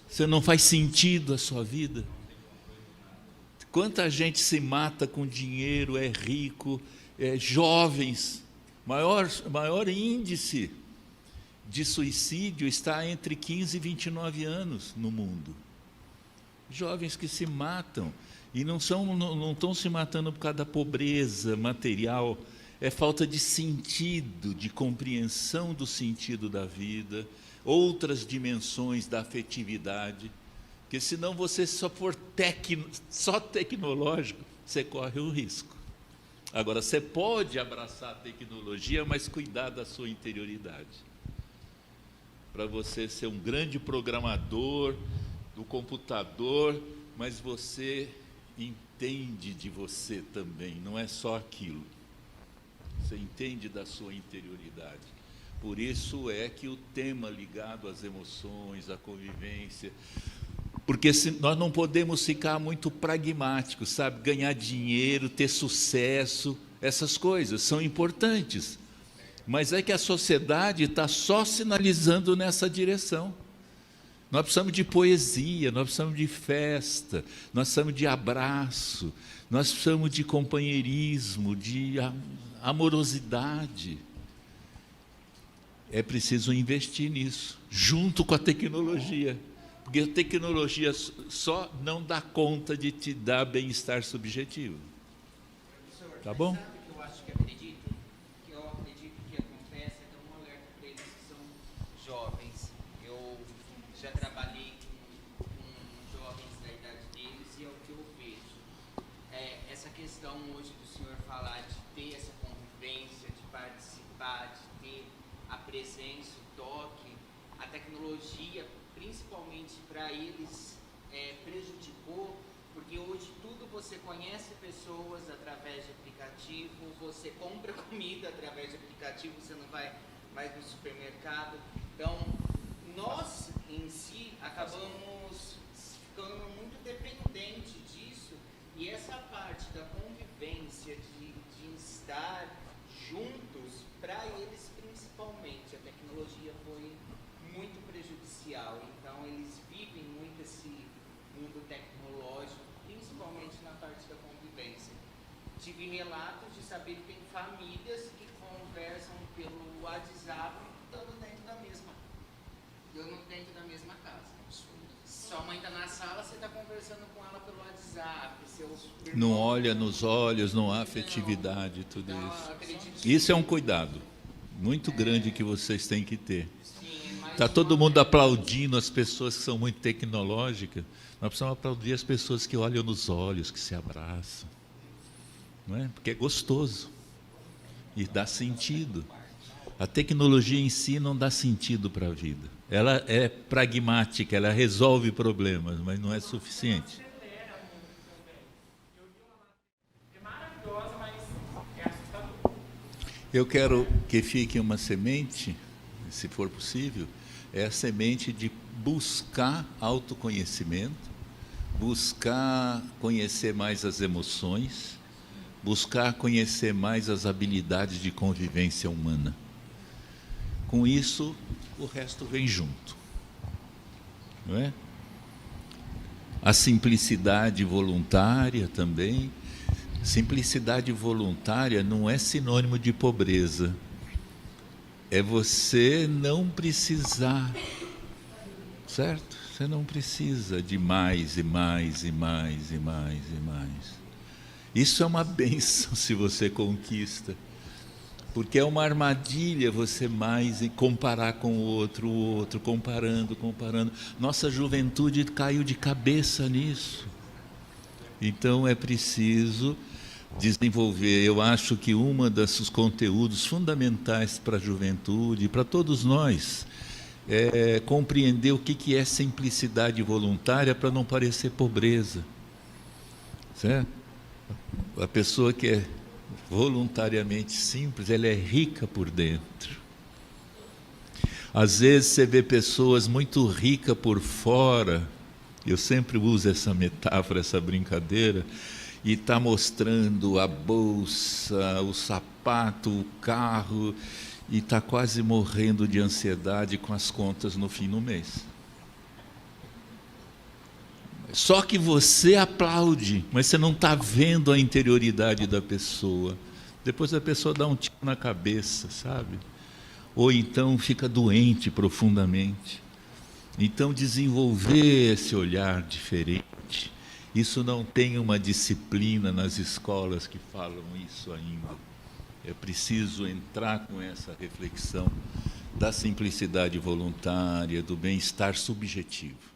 Você não faz sentido a sua vida? Quanta gente se mata com dinheiro, é rico, jovens, maior índice de suicídio está entre 15 e 29 anos no mundo. Jovens que se matam, e não estão se matando por causa da pobreza material, é falta de sentido, de compreensão do sentido da vida, outras dimensões da afetividade, porque senão você só for só tecnológico, você corre um risco. Agora, você pode abraçar a tecnologia, mas cuidar da sua interioridade, para você ser um grande programador do computador, mas você entende de você também, não é só aquilo. Você entende da sua interioridade. Por isso é que o tema ligado às emoções, à convivência, porque nós não podemos ficar muito pragmáticos, sabe? Ganhar dinheiro, ter sucesso, essas coisas são importantes. Mas é que a sociedade está só sinalizando nessa direção. Nós precisamos de poesia, nós precisamos de festa, nós precisamos de abraço, nós precisamos de companheirismo, de amorosidade. É preciso investir nisso, junto com a tecnologia. Porque a tecnologia só não dá conta de te dar bem-estar subjetivo. Tá bom? Eu acredito que acontece, é um alerta para eles que são jovens. Eu já trabalhei com jovens da idade deles e é o que eu vejo. Essa questão hoje do senhor falar de ter essa convivência, de participar, de ter a presença, o toque, a tecnologia, principalmente para eles, prejudicou, porque hoje tudo você conhece pessoas através de aplicativo, você compra comida através de aplicativo, você não vai mais no supermercado. Então, nós em si acabamos ficando muito dependentes disso, e essa parte da convivência, de estar juntos, para eles principalmente, a tecnologia foi muito prejudicial. Então, eles vivem muito esse mundo tecnológico, principalmente na parte da convivência. Tive relatos de saber que tem famílias que conversam pelo WhatsApp estando dentro da mesma casa. Sua mãe está na sala, você está conversando com ela pelo WhatsApp. Não olha nos olhos, não há afetividade, tudo isso. Isso é um cuidado muito grande que vocês têm que ter. Está todo mundo aplaudindo as pessoas que são muito tecnológicas. Nós precisamos aplaudir as pessoas que olham nos olhos, que se abraçam. Não é? Porque é gostoso e dá sentido. A tecnologia em si não dá sentido para a vida. Ela é pragmática, ela resolve problemas, mas não é suficiente. Eu quero que fique uma semente, se for possível, é a semente de buscar autoconhecimento, buscar conhecer mais as emoções, buscar conhecer mais as habilidades de convivência humana. Com isso, o resto vem junto. Não é? A simplicidade voluntária também. Simplicidade voluntária não é sinônimo de pobreza. É você não precisar, certo? Você não precisa de mais e mais e mais e mais e mais. Isso é uma bênção se você conquista, porque é uma armadilha você mais comparar com o outro, comparando. Nossa juventude caiu de cabeça nisso. Então é preciso desenvolver. Eu acho que um dos conteúdos fundamentais para a juventude, para todos nós, é compreender o que é simplicidade voluntária para não parecer pobreza. Certo? A pessoa que é voluntariamente simples, ela é rica por dentro. Às vezes você vê pessoas muito ricas por fora, eu sempre uso essa metáfora, essa brincadeira, e está mostrando a bolsa, o sapato, o carro, e está quase morrendo de ansiedade com as contas no fim do mês. Só que você aplaude, mas você não está vendo a interioridade da pessoa. Depois a pessoa dá um tiro na cabeça, sabe? Ou então fica doente profundamente. Então, desenvolver esse olhar diferente, isso não tem uma disciplina nas escolas que falam isso ainda. É preciso entrar com essa reflexão da simplicidade voluntária, do bem-estar subjetivo.